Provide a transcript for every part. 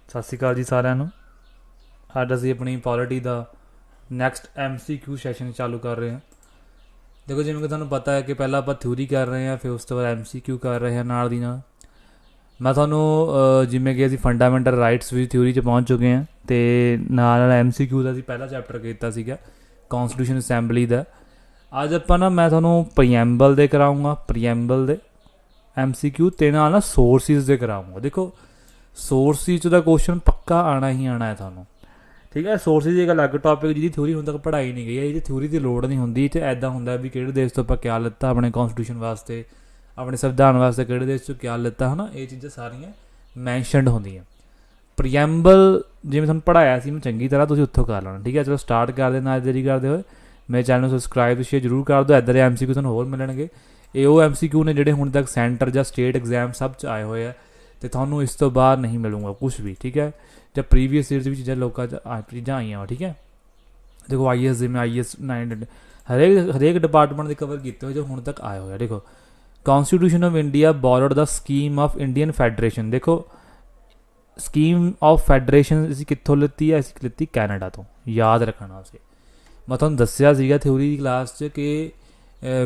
ਸਤਿ ਸ਼੍ਰੀ ਅਕਾਲ ਜੀ ਸਾਰਿਆਂ ਨੂੰ। ਅੱਜ ਅਸੀਂ ਆਪਣੀ ਪੋਲਿਟੀ ਦਾ ਨੈਕਸਟ MCQ ਸੈਸ਼ਨ ਚਾਲੂ ਕਰ ਰਹੇ ਹਾਂ। ਦੇਖੋ, ਜਿਵੇਂ ਕਿ ਤੁਹਾਨੂੰ ਪਤਾ ਹੈ ਕਿ ਪਹਿਲਾਂ ਆਪਾਂ ਥਿਊਰੀ ਕਰ ਰਹੇ ਹਾਂ, ਫਿਰ ਉਸ ਤੋਂ ਬਾਅਦ MCQ ਕਰ ਰਹੇ ਹਾਂ ਨਾਲ ਦੀ ਨਾਲ। ਮੈਂ ਤੁਹਾਨੂੰ ਜਿਵੇਂ ਕਿ ਅਸੀਂ ਫੰਡਾਮੈਂਟਲ ਰਾਈਟਸ ਵੀ ਥਿਊਰੀ 'ਚ ਪਹੁੰਚ ਚੁੱਕੇ ਹਾਂ, ਅਤੇ ਨਾਲ MCQ ਦਾ ਅਸੀਂ ਪਹਿਲਾ ਚੈਪਟਰ ਕੀਤਾ ਸੀਗਾ ਕੌਂਸਟੀਟਿਊਸ਼ਨ ਅਸੈਂਬਲੀ ਦਾ। ਅੱਜ ਆਪਾਂ ਮੈਂ ਤੁਹਾਨੂੰ ਪ੍ਰੀਐਂਬਲ ਦੇ ਕਰਾਊਂਗਾ, ਪ੍ਰੀਐਂਬਲ ਦੇ MCQ, ਅਤੇ ਨਾਲ ਸੋਰਸਿਸ ਦੇ ਕਰਾਊਂਗਾ। ਦੇਖੋ, ਸੋਰਸਿਸ ਦਾ ਕੁਐਸਚਨ ਪੱਕਾ ਆਉਣਾ ਹੀ ਆਉਣਾ ਹੈ ਤੁਹਾਨੂੰ, ਠੀਕ ਹੈ। ਸੋਰਸਿਸ ਇੱਕ ਅਲੱਗ ਟੌਪਿਕ ਜਿਹਦੀ ਥਿਊਰੀ ਹੁਣ ਤੱਕ ਪੜ੍ਹਾਈ ਨਹੀਂ ਗਈ ਹੈ, ਇਹਦੀ ਥਿਊਰੀ ਦੀ ਲੋੜ ਨਹੀਂ ਹੁੰਦੀ। ਅਤੇ ਇੱਦਾਂ ਹੁੰਦਾ ਵੀ ਕਿਹੜੇ ਦੇਸ਼ ਤੋਂ ਆਪਾਂ ਕਿਆ ਲਿੱਤਾ ਆਪਣੇ ਕੌਂਸਟੀਟਿਊਸ਼ਨ ਵਾਸਤੇ, ਆਪਣੇ ਸੰਵਿਧਾਨ ਵਾਸਤੇ ਕਿਹੜੇ ਦੇਸ਼ 'ਚੋਂ ਕਿਆ ਲਿੱਤਾ, ਹੈ ਨਾ। ਇਹ ਚੀਜ਼ਾਂ ਸਾਰੀਆਂ ਮੈਂਸ਼ਨਡ ਹੁੰਦੀਆਂ। ਪ੍ਰੀਐਂਬਲ ਜਿਵੇਂ ਤੁਹਾਨੂੰ ਪੜ੍ਹਾਇਆ ਸੀ ਮੈਂ ਚੰਗੀ ਤਰ੍ਹਾਂ, ਤੁਸੀਂ ਉੱਥੋਂ ਕਰ ਲੈਣਾ, ਠੀਕ ਹੈ। ਚਲੋ ਸਟਾਰਟ ਕਰਦੇ ਨਾਲ ਦੇਰੀ ਕਰਦੇ ਹੋਏ। ਮੇਰੇ ਚੈਨਲ ਨੂੰ ਸਬਸਕ੍ਰਾਈਬ ਸ਼ੇਅਰ ਜ਼ਰੂਰ ਕਰ ਦਿਓ। ਇੱਦਾਂ ਦੇ MCQ ਤੁਹਾਨੂੰ ਹੋਰ ਮਿਲਣਗੇ। ਇਹ ਉਹ MCQ ਨੇ ਜਿਹੜੇ ਹੁਣ ਤੱਕ ਸੈਂਟਰ ਜਾਂ ਸਟੇਟ ਐਗਜ਼ਾਮ ਸਭ 'ਚ ਆਏ ਹੋਏ ਆ, ਅਤੇ ਤੁਹਾਨੂੰ ਇਸ ਤੋਂ ਬਾਅਦ ਨਹੀਂ ਮਿਲੂਗਾ ਕੁਛ ਵੀ, ਠੀਕ ਹੈ। ਜਾਂ ਪ੍ਰੀਵੀਅਸ ਈਅਰ 'ਚ ਵੀ ਚੀਜ਼ਾਂ ਲੋਕਾਂ 'ਚ ਚੀਜ਼ਾਂ ਆਈਆਂ ਵਾ, ਠੀਕ ਹੈ। ਦੇਖੋ IAS ਜਿਵੇਂ IAS 9 ਹਰੇਕ ਡਿਪਾਰਟਮੈਂਟ ਦੇ ਕਵਰ ਕੀਤੇ ਹੋਏ ਜੋ ਹੁਣ ਤੱਕ ਆਏ ਹੋਏ ਆ। ਦੇਖੋ, constitution of India borrowed the scheme of Indian federation. ਦੇਖੋ, ਸਕੀਮ ਆਫ ਫੈਡਰੇਸ਼ਨ ਅਸੀਂ ਕਿੱਥੋਂ ਲਿੱਤੀ ਹੈ? ਅਸੀਂ ਲਿੱਤੀ ਕੈਨੇਡਾ ਤੋਂ। ਯਾਦ ਰੱਖਣਾ ਸੀ, ਮੈਂ ਤੁਹਾਨੂੰ ਦੱਸਿਆ ਸੀਗਾ ਥਿਊਰੀ ਦੀ ਕਲਾਸ 'ਚ ਕਿ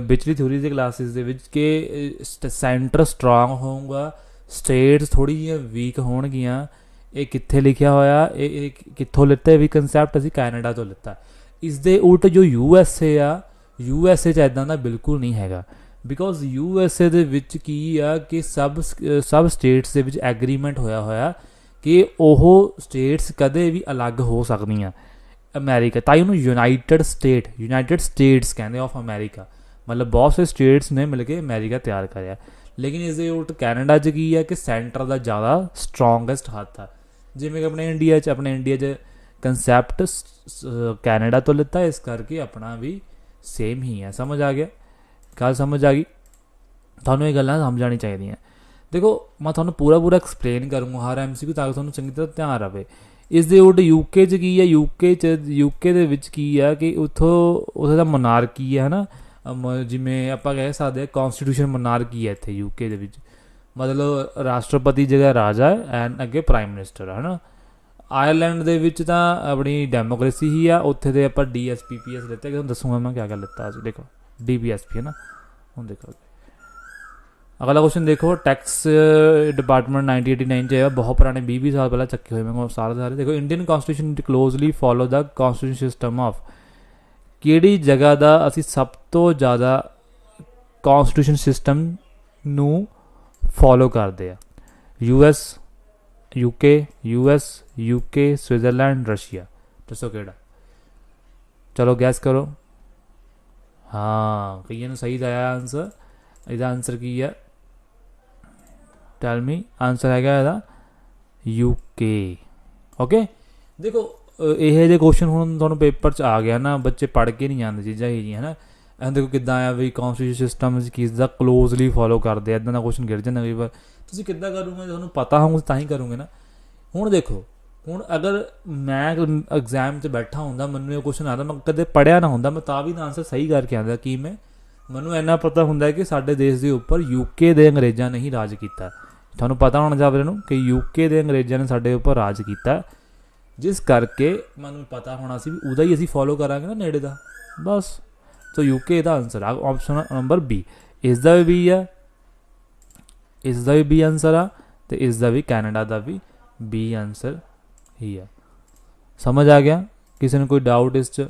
ਵਿਚਲੀ ਥਿਊਰੀ ਦੇ ਕਲਾਸਿਸ ਦੇ ਵਿੱਚ ਕਿ ਸੈਂਟਰ ਸਟਰੋਂਗ ਹੋਊਗਾ, ਸਟੇਟਸ ਥੋੜ੍ਹੀ ਜਿਹੀਆਂ ਵੀਕ ਹੋਣਗੀਆਂ। ਇਹ ਕਿੱਥੇ ਲਿਖਿਆ ਹੋਇਆ? ਇਹ ਕਿੱਥੋਂ ਲਿੱਤਾ? ਵੀ ਕੰਸੈਪਟ ਅਸੀਂ ਕੈਨੇਡਾ ਤੋਂ ਲਿੱਤਾ। ਇਸ ਦੇ ਉਲਟ ਜੋ USA ਆ, USA 'ਚ ਇੱਦਾਂ ਦਾ ਬਿਲਕੁਲ ਨਹੀਂ ਹੈਗਾ। ਬਿਕੋਜ਼ USA ਦੇ ਵਿੱਚ ਕੀ ਆ ਕਿ ਸਭ ਸਟੇਟਸ ਦੇ ਵਿੱਚ ਐਗਰੀਮੈਂਟ ਹੋਇਆ ਕਿ ਉਹ ਸਟੇਟਸ ਕਦੇ ਵੀ ਅਲੱਗ ਹੋ ਸਕਦੀਆਂ ਅਮਰੀਕਾ। ਤਾਂ ਹੀ ਉਹਨੂੰ ਯੂਨਾਈਟਿਡ ਸਟੇਟਸ ਕਹਿੰਦੇ ਆਫ ਅਮਰੀਕਾ। ਮਤਲਬ ਬਹੁਤ ਸਾਰੇ ਸਟੇਟਸ ਨੇ ਮਿਲ ਕੇ ਅਮਰੀਕਾ ਤਿਆਰ ਕਰਿਆ। ਲੇਕਿਨ ਇਸ ਦੇ ਉਲਟ ਕੈਨੇਡਾ 'ਚ ਕੀ ਹੈ ਕਿ ਸੈਂਟਰ ਦਾ ਜ਼ਿਆਦਾ ਸਟਰੋਂਗੈਸਟ ਹੱਥ ਆ। ਜਿਵੇਂ ਕਿ ਆਪਣੇ ਇੰਡੀਆ 'ਚ ਕੰਸੈਪਟ ਕੈਨੇਡਾ ਤੋਂ ਲਿੱਤਾ, ਇਸ ਕਰਕੇ ਆਪਣਾ ਵੀ ਸੇਮ ਹੀ ਹੈ। ਸਮਝ ਆ ਗਿਆ? ਗੱਲ ਸਮਝ ਆ ਗਈ? ਤੁਹਾਨੂੰ ਇਹ ਗੱਲਾਂ ਸਮਝਾਉਣੀ ਚਾਹੀਦੀਆਂ। ਦੇਖੋ, ਮੈਂ ਤੁਹਾਨੂੰ ਪੂਰਾ ਐਕਸਪਲੇਨ ਕਰੂੰਗਾ ਹਰ MCQ ਤਾਂ ਕਿ ਤੁਹਾਨੂੰ ਚੰਗੀ ਤਰ੍ਹਾਂ ਧਿਆਨ ਰਹੇ। ਇਸ ਦੇ ਉਲਟ UK 'ਚ ਕੀ ਹੈ? UK ਦੇ ਵਿੱਚ ਕੀ ਆ ਕਿ ਉੱਥੇ ਦਾ ਮੋਨਾਰਕੀ ਹੈ, ਹੈ ਨਾ। ਜਿਵੇਂ ਆਪਾਂ ਕਹਿ ਸਕਦੇ ਹਾਂ ਕੌਂਸਟੀਟਿਊਸ਼ਨ ਮੋਨਾਰਕੀ ਹੈ ਇੱਥੇ UK ਦੇ ਵਿੱਚ। ਮਤਲਬ ਰਾਸ਼ਟਰਪਤੀ ਜਗ੍ਹਾ ਰਾਜਾ ਹੈ ਐਂਡ ਅੱਗੇ ਪ੍ਰਾਈਮ ਮਿਨਿਸਟਰ ਹੈ ਨਾ। ਆਇਰਲੈਂਡ ਦੇ ਵਿੱਚ ਤਾਂ ਆਪਣੀ ਡੈਮੋਕ੍ਰੇਸੀ ਹੀ ਆ। ਉੱਥੇ ਦੇ ਆਪਾਂ DSPPS ਲਿੱਤੇ, ਤੁਹਾਨੂੰ ਦੱਸੂਗਾ ਮੈਂ ਕਿਆ ਲਿੱਤਾ ਸੀ। ਦੇਖੋ DPSP ਹੈ ਨਾ। ਹੁਣ ਦੇਖੋ ਅਗਲਾ ਕੁਐਸਚਨ, ਦੇਖੋ ਟੈਕਸ ਡਿਪਾਰਟਮੈਂਟ 1989 'ਚ ਹੈ, ਬਹੁਤ ਪੁਰਾਣੇ 20 ਸਾਲ ਪਹਿਲਾਂ ਚੱਕੇ ਹੋਏ ਮੈਂ ਸਾਰੇ। ਦੇਖੋ, Indian constitution closely follow the constitution system of. ਕਿਹੜੀ ਜਗ੍ਹਾ ਦਾ ਅਸੀਂ ਸਭ ਤੋਂ ਜ਼ਿਆਦਾ ਕੌਂਸਟੀਟਿਊਸ਼ਨ ਸਿਸਟਮ ਨੂੰ ਫੋਲੋ ਕਰਦੇ ਆ? US, UK, Switzerland, Russia. ਦੱਸੋ ਕਿਹੜਾ? ਚਲੋ ਗੈਸ ਕਰੋ। ਹਾਂ, ਕਈਆਂ ਨੂੰ ਸਹੀ ਆਇਆ ਆਨਸਰ। ਇਹਦਾ ਆਨਸਰ ਕੀ ਹੈ? ਟੈਲ ਮੀ। ਆਨਸਰ ਹੈਗਾ ਇਹਦਾ UK। ਓਕੇ, ਦੇਖੋ ਇਹ ਜਿਹੇ ਕੁਐਸਚਨ ਹੁਣ ਤੁਹਾਨੂੰ ਪੇਪਰ 'ਚ ਆ ਗਿਆ ਨਾ, ਬੱਚੇ ਪੜ੍ਹ ਕੇ ਨਹੀਂ ਜਾਂਦੇ ਚੀਜ਼ਾਂ ਇਹ ਜਿਹੀਆਂ, ਹੈ ਨਾ। ਐਂ ਦੇਖੋ ਕਿੱਦਾਂ ਆ ਵੀ ਕੌਂਸਟੀਟਿਊਸ਼ਨ ਸਿਸਟਮ ਕਿਸ ਦਾ ਕਲੋਜ਼ਲੀ ਫੋਲੋ ਕਰਦੇ ਆ। ਇੱਦਾਂ ਦਾ ਕੁਐਸਚਨ ਗਿਰ ਜਾਂਦਾ ਕਈ ਵਾਰ। ਤੁਸੀਂ ਕਿੱਦਾਂ ਕਰੋਗੇ? ਤੁਹਾਨੂੰ ਪਤਾ ਹੋਊਗਾ ਤਾਂ ਹੀ ਕਰੋਗੇ ਨਾ। ਹੁਣ ਦੇਖੋ, ਹੁਣ ਅਗਰ ਮੈਂ ਐਗਜ਼ਾਮ 'ਚ ਬੈਠਾ ਹੁੰਦਾ, ਮੈਨੂੰ ਇਹ ਕੁਐਸਚਨ ਆਉਂਦਾ, ਮੈਂ ਕਦੇ ਪੜ੍ਹਿਆ ਨਾ ਹੁੰਦਾ, ਮੈਂ ਤਾਂ ਵੀ ਆਨਸਰ ਸਹੀ ਕਰਕੇ ਆਉਂਦਾ। ਕਿ ਮੈਨੂੰ ਇੰਨਾ ਪਤਾ ਹੁੰਦਾ ਕਿ ਸਾਡੇ ਦੇਸ਼ ਦੇ ਉੱਪਰ UK ਦੇ ਅੰਗਰੇਜ਼ਾਂ ਨੇ ਹੀ ਰਾਜ ਕੀਤਾ। ਤੁਹਾਨੂੰ ਪਤਾ ਹੋਣਾ ਚਾਹੀਦਾ ਨੂੰ ਕਿ UK ਦੇ ਅੰਗਰੇਜ਼ਾਂ ਨੇ ਸਾਡੇ ਉੱਪਰ ਰਾਜ ਕੀਤਾ, ਜਿਸ ਕਰਕੇ ਮੈਨੂੰ ਪਤਾ ਹੋਣਾ ਸੀ ਵੀ ਉਹਦਾ ਹੀ ਅਸੀਂ ਫੋਲੋ ਕਰਾਂਗੇ ਨਾ ਨੇੜੇ ਦਾ, ਬਸ। ਸੋ UK ਦਾ ਆਨਸਰ ਆ ਆਪਸ਼ਨ ਨੰਬਰ B। ਇਸ ਦਾ ਵੀ B ਆ, ਇਸ ਦਾ ਵੀ B ਆਨਸਰ ਆ, ਅਤੇ ਇਸ ਦਾ ਵੀ ਕੈਨੇਡਾ ਦਾ ਵੀ B ਆਨਸਰ ਹੀ ਆ। ਸਮਝ ਆ ਗਿਆ? ਕਿਸੇ ਨੂੰ ਕੋਈ ਡਾਊਟ ਇਸ 'ਚ?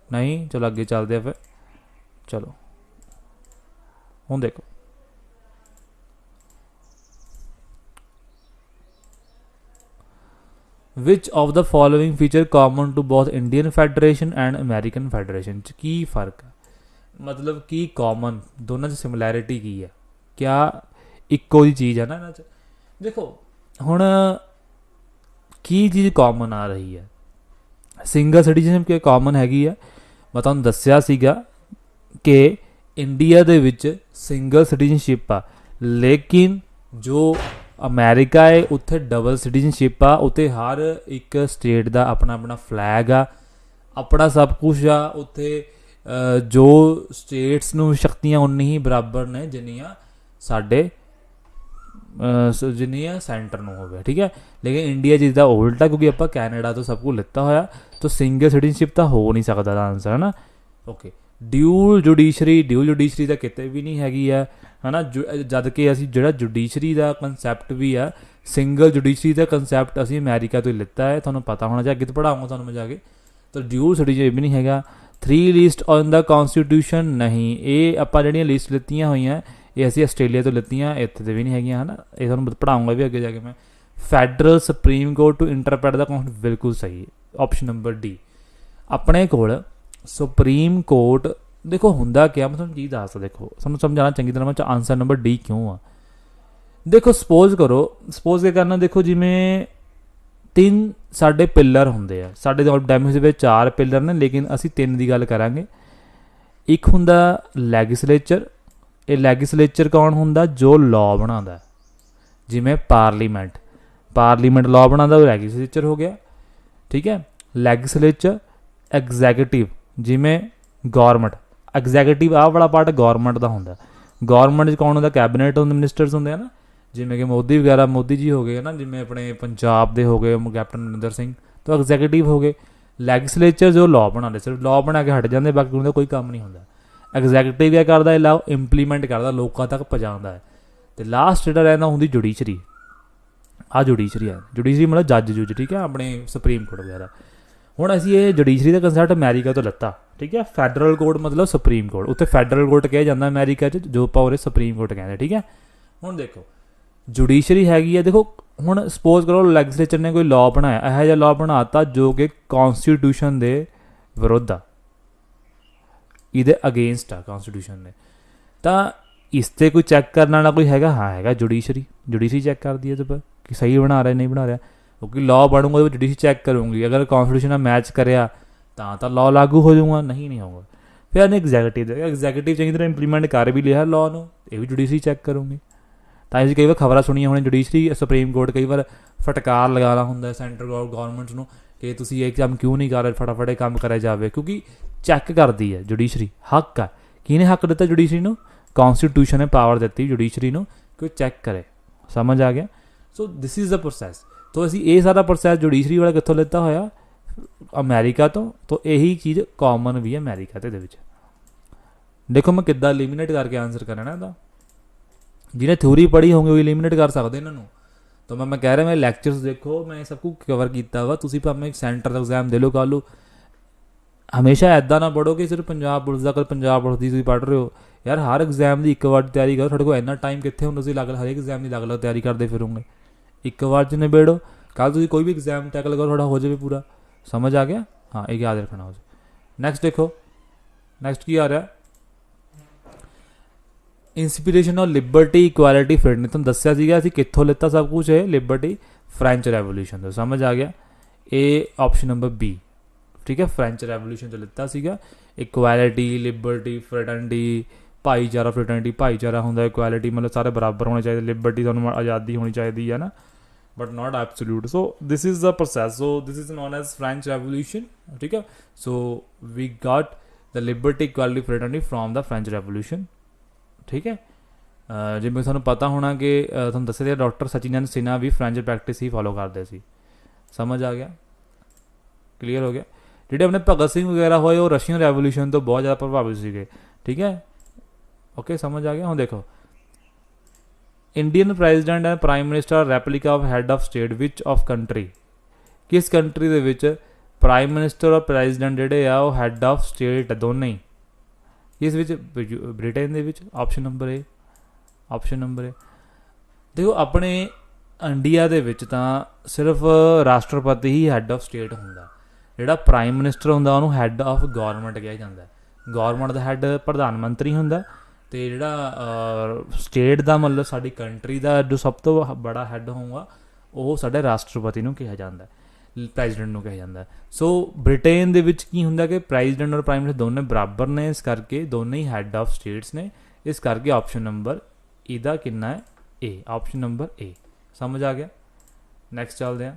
ਨਹੀਂ? ਚਲੋ ਅੱਗੇ ਚੱਲਦੇ ਆ ਫਿਰ। ਚਲੋ ਹੁਣ ਦੇਖੋ, which of the following feature common to both Indian federation and American federation 'ਚ ਕੀ ਫਰਕ ਹੈ? ਮਤਲਬ ਕੀ ਕਾਮਨ, ਦੋਨਾਂ 'ਚ ਸਿਮਿਲੈਰਿਟੀ ਕੀ ਹੈ? ਕਿਆ ਇੱਕੋ ਜਿਹੀ ਚੀਜ਼ ਹੈ ਨਾ ਇਹਨਾਂ 'ਚ? ਦੇਖੋ ਹੁਣ ਕੀ ਚੀਜ਼ ਕਾਮਨ ਆ ਰਹੀ ਹੈ? ਸਿੰਗਲ ਸਿਟੀਜ਼ਨਸ਼ਿਪ ਕੀ ਕਾਮਨ ਹੈਗੀ ਆ? ਮੈਂ ਤੁਹਾਨੂੰ ਦੱਸਿਆ ਸੀਗਾ ਕਿ ਇੰਡੀਆ ਦੇ ਵਿੱਚ ਸਿੰਗਲ ਸਿਟੀਜ਼ਨਸ਼ਿਪ ਆ, ਲੇਕਿਨ ਜੋ ਅਮਰੀਕਾ ਹੈ ਉੱਥੇ ਡਬਲ ਸਿਟੀਜ਼ਨਸ਼ਿਪ ਆ। ਉੱਥੇ ਹਰ ਇੱਕ ਸਟੇਟ ਦਾ ਆਪਣਾ ਫਲੈਗ ਆ, ਆਪਣਾ ਸਭ ਕੁਛ ਆ। ਉੱਥੇ ਜੋ ਸਟੇਟਸ ਨੂੰ ਸ਼ਕਤੀਆਂ ਉਨੀ ਹੀ ਬਰਾਬਰ ਨੇ ਜਿੰਨੀਆਂ ਸਾਡੇ ਜਿੰਨੀ ਆ ਸੈਂਟਰ ਨੂੰ ਹੋਵੇ, ਠੀਕ ਹੈ। ਲੇਕਿਨ ਇੰਡੀਆ ਜਿਸਦਾ ਉਲਟ ਆ, ਕਿਉਂਕਿ ਆਪਾਂ ਕੈਨੇਡਾ ਤੋਂ ਸਭ ਕੁਝ ਲਿੱਤਾ ਹੋਇਆ, ਤਾਂ ਸਿੰਗਲ ਸਿਟੀਜ਼ਨਸ਼ਿਪ ਤਾਂ ਹੋ ਨਹੀਂ ਸਕਦਾ ਦਾ ਆਨਸਰ, ਹੈ ਨਾ। ਓਕੇ, ਡਿਊਲ ਜੁਡੀਸ਼ਰੀ ਤਾਂ ਕਿਤੇ ਵੀ ਨਹੀਂ ਹੈਗੀ ਆ, ਹੈ ਨਾ। ਜਦ ਕਿ ਅਸੀਂ ਜਿਹੜਾ ਜੁਡੀਸ਼ਰੀ ਦਾ ਕੰਸੈਪਟ ਵੀ ਆ, ਸਿੰਗਲ ਜੁਡੀਸ਼ਰੀ ਦਾ ਕੰਸੈਪਟ ਅਸੀਂ ਅਮੈਰੀਕਾ ਤੋਂ ਹੀ ਲਿੱਤਾ ਹੈ, ਤੁਹਾਨੂੰ ਪਤਾ ਹੋਣਾ, ਜਾਂ ਅੱਗੇ ਤੋਂ ਪੜ੍ਹਾਉਂਗਾ ਤੁਹਾਨੂੰ ਮੈਂ ਜਾ ਕੇ। ਤਾਂ ਡਿਊਲ ਸਿਟੀਜ਼ਨਸ਼ਿਪ ਵੀ ਨਹੀਂ ਹੈਗਾ। 3 ਲਿਸਟ ਔਨ ਦਾ ਕੌਨਸਟੀਟਿਊਸ਼ਨ ਨਹੀਂ, ਇਹ ਆਪਾਂ ਜਿਹੜੀਆਂ ਲਿਸਟ ਲਿੱਤੀਆਂ ਹੋਈਆਂ ਇਹ ਅਸੀਂ ਆਸਟ੍ਰੇਲੀਆ ਤੋਂ ਲਿੱਤੀਆਂ, ਇੱਥੇ ਤੇ ਵੀ ਨਹੀਂ ਹੈਗੀਆਂ, ਹੈ ਨਾ। ਇਹ ਤੁਹਾਨੂੰ ਪੜ੍ਹਾਉਂਗਾ ਵੀ ਅੱਗੇ ਜਾ ਕੇ ਮੈਂ। Federal Supreme Court to interpret the concept ਬਿਲਕੁਲ ਸਹੀ, ਆਪਸ਼ਨ ਨੰਬਰ ਡੀ। ਆਪਣੇ ਕੋਲ ਸੁਪਰੀਮ ਕੋਰਟ, ਦੇਖੋ ਹੁੰਦਾ ਕਿਆ, ਮੈਂ ਤੁਹਾਨੂੰ ਚੀਜ਼ ਦੱਸਦਾ, ਦੇਖੋ ਤੁਹਾਨੂੰ ਸਮਝਾਉਣਾ ਚੰਗੀ ਤਰ੍ਹਾਂ, ਮੈਂ ਆਨਸਰ ਨੰਬਰ ਡੀ ਕਿਉਂ ਆ। ਦੇਖੋ ਸਪੋਜ਼ ਕੀ ਕਰਨਾ, ਦੇਖੋ ਜਿਵੇਂ 3 ਸਾਡੇ ਪਿੱਲਰ ਹੁੰਦੇ ਆ, ਸਾਡੇ ਡੈਮੋਕ੍ਰੇਸੀ ਦੇ ਵਿੱਚ 4 ਪਿੱਲਰ ਨੇ, ਲੇਕਿਨ ਅਸੀਂ 3 ਦੀ ਗੱਲ ਕਰਾਂਗੇ। ਇੱਕ ਹੁੰਦਾ ਲੈਜਿਸਲੇਚਰ, ਇਹ ਲੈਜਿਸਲੇਚਰ ਕੌਣ ਹੁੰਦਾ, ਜੋ ਲਾਅ ਬਣਾਉਂਦਾ, ਜਿਵੇਂ ਪਾਰਲੀਮੈਂਟ ਲਾਅ ਬਣਾਉਂਦਾ, ਉਹ ਲੈਜਿਸਲੇਚਰ ਹੋ ਗਿਆ, ਠੀਕ ਹੈ। ਲੈਜਿਸਲੇਚਰ। ਐਗਜ਼ੈਕਟਿਵ, ਜਿਵੇਂ ਗੌਰਮੈਂਟ, ਐਗਜ਼ੈਕਟਿਵ ਆਹ ਵਾਲਾ ਪਾਰਟ ਗੌਰਮੈਂਟ ਦਾ ਹੁੰਦਾ। ਗੌਰਮੈਂਟ 'ਚ ਕੌਣ ਹੁੰਦਾ, ਕੈਬਨਿਟ ਹੁੰਦੇ, ਮਿਨਿਸਟਰਸ ਹੁੰਦੇ ਆ ਨਾ, ਜਿਵੇਂ ਕਿ ਮੋਦੀ ਜੀ ਹੋ ਗਏ ਨਾ, ਜਿਵੇਂ ਆਪਣੇ ਪੰਜਾਬ ਦੇ ਹੋ ਗਏ ਕੈਪਟਨ ਅਮਰਿੰਦਰ ਸਿੰਘ, ਤਾਂ ਐਗਜ਼ੈਕਟਿਵ ਹੋ ਗਏ। ਲੈਜਿਸਲੇਚਰ ਜੋ ਲਾਅ ਬਣਾਉਂਦੇ, ਸਿਰਫ ਲਾਅ ਬਣਾ ਕੇ ਹਟ ਜਾਂਦੇ, ਬਾਕੀ ਉਹਦਾ ਕੋਈ ਕੰਮ ਨਹੀਂ ਹੁੰਦਾ। ਐਗਜ਼ੈਕਟਿਵ ਕਿਆ ਕਰਦਾ, ਇਹ ਲਾਅ ਇੰਪਲੀਮੈਂਟ ਕਰਦਾ, ਲੋਕਾਂ ਤੱਕ ਪਹੁੰਚਾਉਂਦਾ ਹੈ। ਅਤੇ ਲਾਸਟ ਜਿਹੜਾ ਰਹਿੰਦਾ ਹੁੰਦੀ ਜੁਡੀਸ਼ਰੀ, ਆਹ ਜੁਡੀਸ਼ਰੀ ਹੈ, ਜੁਡੀਸ਼ਰੀ ਮਤਲਬ ਜੱਜ, ਠੀਕ ਹੈ, ਆਪਣੇ ਸੁਪਰੀਮ ਕੋਰਟ ਵਗੈਰਾ। ਹੁਣ ਅਸੀਂ ਇਹ ਜੁਡੀਸ਼ਰੀ ਦਾ ਕੰਸੈਪਟ ਅਮੈਰੀਕਾ ਤੋਂ ਲੱਤਾ, ਠੀਕ ਹੈ। ਫੈਡਰਲ ਕੋਰਟ ਮਤਲਬ ਸੁਪਰੀਮ ਕੋਰਟ, ਉੱਥੇ ਫੈਡਰਲ ਕੋਰਟ ਕਿਹਾ ਜਾਂਦਾ ਅਮੈਰੀਕਾ 'ਚ, ਜੋ ਆਪਾਂ ਉਰੇ ਸੁਪਰੀਮ ਕੋਰਟ ਕਹਿੰਦੇ, ਠੀਕ ਹੈ। ਹੁਣ ਦੇਖੋ ਜੁਡੀਸ਼ਰੀ ਹੈਗੀ ਹੈ, ਦੇਖੋ ਹੁਣ ਸਪੋਜ਼ ਕਰੋ ਲੈਜਿਸਲੇਚਰ ਨੇ ਕੋਈ ਲਾਅ ਬਣਾਇਆ, ਇਹੋ ਜਿਹਾ ਲਾਅ ਬਣਾ ਤਾ ਜੋ ਕਿ ਕੌਨਸਟੀਟਿਊਸ਼ਨ ਦੇ ਵਿਰੁੱਧ ਆ, ਇਹਦੇ ਅਗੇਂਸਟ ਆ ਕੌਨਸਟੀਟਿਊਸ਼ਨ ਦੇ, ਤਾਂ ਇਸ 'ਤੇ ਕੋਈ ਚੈੱਕ ਕਰਨ ਵਾਲਾ ਕੋਈ ਹੈਗਾ, ਹਾਂ ਹੈਗਾ, ਜੁਡੀਸ਼ਰੀ ਚੈੱਕ ਕਰਦੀ ਹੈ ਇਹਦੇ ਪਰ ਕਿ ਸਹੀ ਬਣਾ ਰਿਹਾ ਨਹੀਂ ਬਣਾ ਰਿਹਾ, ਕਿਉਂਕਿ ਲਾਅ ਬਣੂਗਾ ਉਹ ਜੁਡੀਸ਼ਰੀ ਚੈੱਕ ਕਰੂੰਗੀ, ਅਗਰ ਕੌਨਸਟੀਟਿਊਸ਼ਨ ਨਾਲ ਮੈਚ ਕਰਿਆ ਤਾਂ ਲਾਅ ਲਾਗੂ ਹੋ ਜਾਊਗਾ, ਨਹੀਂ ਹੋਊਗਾ। ਫਿਰ ਇਹਨੇ ਐਗਜ਼ੈਕਟਿਵ ਚੰਗੀ ਤਰ੍ਹਾਂ ਇੰਪਲੀਮੈਂਟ ਕਰ ਵੀ ਲਿਆ ਲਾਅ ਨੂੰ, ਇਹ ਵੀ ਜੁਡੀਸ਼ਰੀ ਚੈੱਕ ਕਰੂੰਗੀ। ਤਾਂ ਅਸੀਂ ਕਈ ਵਾਰ ਖਬਰਾਂ ਸੁਣੀਆਂ ਹੋਣੀਆਂ, ਜੁਡੀਸ਼ਰੀ ਸੁਪਰੀਮ ਕੋਰਟ ਕਈ ਵਾਰ ਫਟਕਾਰ ਲਗਾਉਣਾ ਹੁੰਦਾ ਸੈਂਟਰਲ ਗੌਰਮੈਂਟ ਨੂੰ ਕਿ ਤੁਸੀਂ ਇਹ ਕੰਮ ਕਿਉਂ ਨਹੀਂ ਕਰ ਰਹੇ, ਫਟਾਫਟ ਇਹ ਕੰਮ ਕਰਿਆ ਜਾਵੇ, ਕਿਉਂਕਿ ਚੈੱਕ ਕਰਦੀ ਹੈ ਜੁਡੀਸ਼ਰੀ, ਹੱਕ ਆ। ਕਿਹਨੇ ਹੱਕ ਦਿੱਤਾ ਜੁਡੀਸ਼ਰੀ ਨੂੰ, ਕੌਨਸਟੀਟਿਊਸ਼ਨ ਨੇ ਪਾਵਰ ਦਿੱਤੀ ਜੁਡੀਸ਼ਰੀ ਨੂੰ ਕਿ ਉਹ ਚੈੱਕ ਕਰੇ, ਸਮਝ ਆ ਗਿਆ। ਸੋ ਦਿਸ ਇਜ਼ ਦਾ ਪ੍ਰੋਸੈਸ। ਤਾਂ ਅਸੀਂ ਇਹ ਸਾਰਾ ਪ੍ਰੋਸੈਸ ਜੁਡੀਸ਼ਰੀ ਵਾਲਾ ਕਿੱਥੋਂ ਲਿੱਤਾ ਹੋਇਆ, ਅਮੈਰੀਕਾ ਤੋਂ। ਤਾਂ ਇਹੀ ਚੀਜ਼ ਕਾਮਨ ਵੀ ਹੈ ਅਮੈਰੀਕਾ ਦੇ ਵਿੱਚ। ਦੇਖੋ ਮੈਂ ਕਿੱਦਾਂ ਐਲੀਮੀਨੇਟ ਕਰਕੇ ਆਨਸਰ ਕਰਨਾ ਇਹਦਾ, ਜਿਹਨੇ ਥਿਊਰੀ ਪੜ੍ਹੀ ਹੋਊਗੀ ਉਹ ਐਲੀਮੀਨੇਟ ਕਰ ਸਕਦੇ ਇਹਨਾਂ ਨੂੰ। ਤਾਂ ਮੈਂ ਕਹਿ ਰਿਹਾ, ਮੈਂ ਲੈਕਚਰਸ ਦੇਖੋ, ਮੈਂ ਸਭ ਕੁਝ ਕਵਰ ਕੀਤਾ ਵਾ। ਤੁਸੀਂ ਭਾਵੇਂ ਸੈਂਟਰ ਦਾ ਐਗਜ਼ਾਮ ਦੇ ਲਓ ਕੱਲ੍ਹ ਨੂੰ, ਹਮੇਸ਼ਾ ਇੱਦਾਂ ਨਾ ਪੜ੍ਹੋ ਕਿ ਸਿਰਫ ਪੰਜਾਬ ਪੁਲਿਸ ਦਾ, ਕੱਲ ਪੰਜਾਬ ਪੁਲਿਸ ਦੀ ਤੁਸੀਂ ਪੜ੍ਹ ਰਹੇ ਹੋ ਯਾਰ, ਹਰ ਐਗਜ਼ਾਮ ਦੀ ਇੱਕ ਵਾਰ ਤਿਆਰੀ ਕਰੋ। ਤੁਹਾਡੇ ਕੋਲ ਇੰਨਾ ਟਾਈਮ ਕਿੱਥੇ ਹੁੰਦਾ, ਤੁਸੀਂ ਹਰ ਐਗਜ਼ਾਮ ਦੀ ਅਲੱਗ ਤਿਆਰੀ ਕਰਦੇ ਫਿਰੋਗੇ, ਇੱਕ ਵਾਰ 'ਚ ਨਿਬੇੜੋ। ਕੱਲ੍ਹ ਤੁਸੀਂ ਕੋਈ ਵੀ ਐਗਜ਼ਾਮ ਟੈਕਲ ਕਰੋ, ਤੁਹਾਡਾ ਹੋ ਜਾਵੇ ਪੂਰਾ, ਸਮਝ ਆ ਗਿਆ। ਹਾਂ, ਇਹ ਯਾਦ ਰੱਖਣਾ ਹੋ ਜਾਵੇ। ਨੈਕਸਟ ਦੇਖੋ, ਨੈਕਸਟ ਕੀ ਆ ਰਿਹਾ, inspiration of Liberty, equality, freedom. ਤੁਹਾਨੂੰ ਦੱਸਿਆ ਸੀਗਾ ਅਸੀਂ ਕਿੱਥੋਂ ਲਿੱਤਾ ਸਭ ਕੁਛ, ਇਹ ਲਿਬਰਟੀ ਫਰੈਂਚ ਰੈਵੋਲਿਊਸ਼ਨ ਤੋਂ, ਸਮਝ ਆ ਗਿਆ। ਇਹ ਆਪਸ਼ਨ ਨੰਬਰ ਬੀ, ਠੀਕ ਹੈ, ਫਰੈਂਚ ਰੈਵੋਲਿਊਸ਼ਨ ਤੋਂ ਲਿੱਤਾ ਸੀਗਾ। ਇਕੁਐਲਿਟੀ, ਲਿਬਰਟੀ, ਫਰੈਟਰਨਿਟੀ, ਭਾਈਚਾਰਾ, ਫਰੈਟਰਨਿਟੀ ਭਾਈਚਾਰਾ ਹੁੰਦਾ, ਇਕੁਐਲਿਟੀ ਮਤਲਬ ਸਾਰੇ ਬਰਾਬਰ ਹੋਣੇ ਚਾਹੀਦੇ, ਲਿਬਰਟੀ ਤੁਹਾਨੂੰ ਆਜ਼ਾਦੀ ਹੋਣੀ ਚਾਹੀਦੀ ਹੈ ਨਾ, but not absolute. So this is the process, so this is known as French revolution, ਠੀਕ ਹੈ। So we got the liberty, equality, fraternity from the French revolution, ਠੀਕ ਹੈ। ਜਿਵੇਂ ਤੁਹਾਨੂੰ ਪਤਾ ਹੋਣਾ ਕਿ ਤੁਹਾਨੂੰ ਦੱਸਿਆ ਡਾਕਟਰ ਸਚਿਨ ਸਿਨਹਾ ਵੀ ਫਰੈਂਚ ਪ੍ਰੈਕਟਿਸ ਹੀ ਫੋਲੋ ਕਰਦੇ ਸੀ, ਸਮਝ ਆ ਗਿਆ, ਕਲੀਅਰ ਹੋ ਗਿਆ। ਜਿਹੜੇ ਆਪਣੇ ਭਗਤ ਸਿੰਘ ਵਗੈਰਾ ਹੋਏ ਉਹ ਰਸ਼ੀਅਨ ਰੈਵੋਲਿਊਸ਼ਨ ਤੋਂ ਬਹੁਤ ਜ਼ਿਆਦਾ ਪ੍ਰਭਾਵਿਤ ਸੀਗੇ, ਠੀਕ ਹੈ, ਓਕੇ, ਸਮਝ ਆ ਗਿਆ। ਹੁਣ ਦੇਖੋ, Indian president and prime minister replica of head of state which of country, ਕਿਸ ਕੰਟਰੀ ਦੇ ਵਿੱਚ ਪ੍ਰਾਈਮ ਮਿਨਿਸਟਰ ਔਰ ਪ੍ਰੈਜ਼ੀਡੈਂਟ ਜਿਹੜੇ ਆ ਉਹ ਹੈਡ ਆਫ ਸਟੇਟ ਦੋਨੇ ਹੀ, ਇਸ ਵਿੱਚ ਬ੍ਰਿਟੇਨ ਦੇ ਵਿੱਚ, ਆਪਸ਼ਨ ਨੰਬਰ ਏ, ਆਪਸ਼ਨ ਨੰਬਰ ਏ। ਦੇਖੋ ਆਪਣੇ ਇੰਡੀਆ ਦੇ ਵਿੱਚ ਤਾਂ ਸਿਰਫ ਰਾਸ਼ਟਰਪਤੀ ਹੀ ਹੈਡ ਆਫ ਸਟੇਟ ਹੁੰਦਾ, ਜਿਹੜਾ ਪ੍ਰਾਈਮ ਮਿਨਿਸਟਰ ਹੁੰਦਾ ਉਹਨੂੰ ਹੈਡ ਆਫ ਗੌਰਮੈਂਟ ਕਿਹਾ ਜਾਂਦਾ। ਗੌਰਮੈਂਟ ਦਾ ਹੈਡ ਪ੍ਰਧਾਨ ਮੰਤਰੀ ਹੁੰਦਾ, ਅਤੇ ਜਿਹੜਾ ਸਟੇਟ ਦਾ ਮਤਲਬ ਸਾਡੀ ਕੰਟਰੀ ਦਾ ਜੋ ਸਭ ਤੋਂ ਬੜਾ ਹੈਡ ਹੋਊਗਾ ਉਹ ਸਾਡੇ ਰਾਸ਼ਟਰਪਤੀ ਨੂੰ ਕਿਹਾ ਜਾਂਦਾ, ਪ੍ਰੈਜ਼ੀਡੈਂਟ ਨੂੰ ਕਿਹਾ ਜਾਂਦਾ। ਸੋ ਬ੍ਰਿਟੇਨ ਦੇ ਵਿੱਚ ਕੀ ਹੁੰਦਾ ਕਿ ਪ੍ਰੈਜ਼ੀਡੈਂਟ ਔਰ ਪ੍ਰਾਈਮ ਮਿਨਿਸਟਰ ਦੋਨੇ ਬਰਾਬਰ ਨੇ, ਇਸ ਕਰਕੇ ਦੋਨੇ ਹੀ ਹੈਡ ਆਫ ਸਟੇਟਸ ਨੇ, ਇਸ ਕਰਕੇ ਆਪਸ਼ਨ ਨੰਬਰ ਇਹਦਾ ਕਿੰਨਾ ਹੈ, ਏ, ਆਪਸ਼ਨ ਨੰਬਰ ਏ, ਸਮਝ ਆ ਗਿਆ। ਨੈਕਸਟ ਚੱਲਦੇ ਹਾਂ।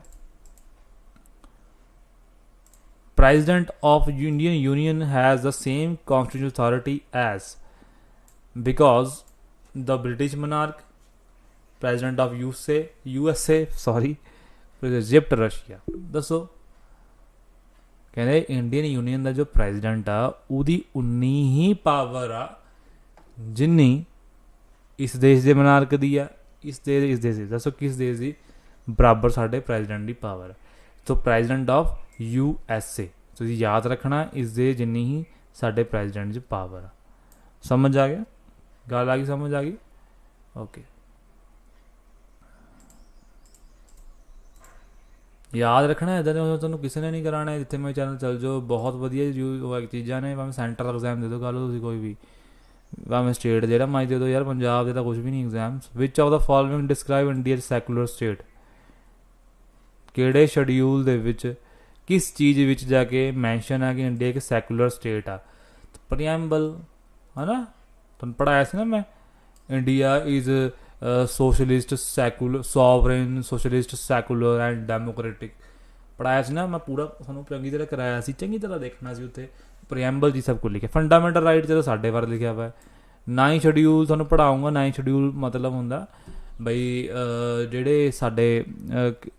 President of Indian Union has the same constitutional authority as, because the British monarch, president of USA sorry Egypt Russia. ਦੱਸੋ ਕਹਿੰਦੇ ਇੰਡੀਅਨ ਯੂਨੀਅਨ ਦਾ ਜੋ ਪ੍ਰੈਜ਼ੀਡੈਂਟ ਆ ਉਹਦੀ ਉਨੀ ਹੀ ਪਾਵਰ ਆ ਜਿੰਨੀ ਇਸ ਦੇਸ਼ ਦੇ ਮਨਾਰਕ ਦੀ ਆ। ਇਸ ਦੇਸ਼ ਦੀ ਦੱਸੋ ਕਿਸ ਦੇਸ਼ ਦੀ ਬਰਾਬਰ ਸਾਡੇ ਪ੍ਰੈਜ਼ੀਡੈਂਟ ਦੀ ਪਾਵਰ ਹੈ। ਸੋ ਪ੍ਰੈਜ਼ੀਡੈਂਟ ਆਫ USA ਤੁਸੀਂ ਯਾਦ ਰੱਖਣਾ ਇਸ ਦੇ ਜਿੰਨੀ ਹੀ ਸਾਡੇ ਪ੍ਰੈਜ਼ੀਡੈਂਟ 'ਚ ਪਾਵਰ ਆ। ਸਮਝ ਆ ਗਿਆ ਗੱਲ ਆ ਗਈ ਸਮਝ ਆ ਗਈ ਓਕੇ। ਯਾਦ ਰੱਖਣਾ ਇੱਦਾਂ ਦੇ ਤੁਹਾਨੂੰ ਕਿਸੇ ਨੇ ਨਹੀਂ ਕਰਾਉਣਾ। ਜਿੱਥੇ ਮੈਂ ਚੈਨਲ ਚੱਲ ਜਾਓ ਬਹੁਤ ਵਧੀਆ ਯੂਜ਼ ਚੀਜ਼ਾਂ ਨੇ। ਭਾਵੇਂ ਸੈਂਟਰ ਐਗਜ਼ਾਮ ਦੇ ਦਿਓ ਗੱਲ ਤੁਸੀਂ ਕੋਈ ਵੀ, ਭਾਵੇਂ ਸਟੇਟ ਜਿਹੜਾ ਮਾਈ ਦੇ ਦਿਓ ਯਾਰ। ਪੰਜਾਬ ਦੇ ਤਾਂ ਕੁਛ ਵੀ ਨਹੀਂ exams. Which of the following describe India secular state. ਕਿਹੜੇ ਸ਼ਡਿਊਲ ਦੇ ਵਿੱਚ ਕਿਸ ਚੀਜ਼ ਵਿੱਚ ਜਾ ਕੇ ਮੈਂਸ਼ਨ ਆ ਕਿ ਇੰਡੀਆ ਇੱਕ ਸੈਕੂਲਰ ਸਟੇਟ ਆ? ਪ੍ਰੀਐਂਬਲ ਹੈ ਨਾ, ਤੁਹਾਨੂੰ ਪੜ੍ਹਾਇਆ ਸੀ ਨਾ ਮੈਂ। India is socialist secular sovereign socialist secular and democratic ਪੜ੍ਹਾਇਆ ਸੀ ਨਾ ਮੈਂ। ਪੂਰਾ ਤੁਹਾਨੂੰ ਚੰਗੀ ਤਰ੍ਹਾਂ ਕਰਾਇਆ ਸੀ, ਚੰਗੀ ਤਰ੍ਹਾਂ ਦੇਖਣਾ ਸੀ ਉੱਥੇ। ਪ੍ਰੀਐਂਬਲ ਜੀ ਸਭ ਕੁਝ ਲਿਖਿਆ। ਫੰਡਾਮੈਂਟਲ ਰਾਈਟ ਜਦੋਂ ਸਾਡੇ ਬਾਰੇ ਲਿਖਿਆ ਵਾ। ਨਾ ਹੀ ਸ਼ਡਿਊਲ ਤੁਹਾਨੂੰ ਪੜ੍ਹਾਊਂਗਾ। ਨਾ ਹੀ ਸ਼ਡਿਊਲ ਮਤਲਬ ਹੁੰਦਾ ਬਈ ਜਿਹੜੇ ਸਾਡੇ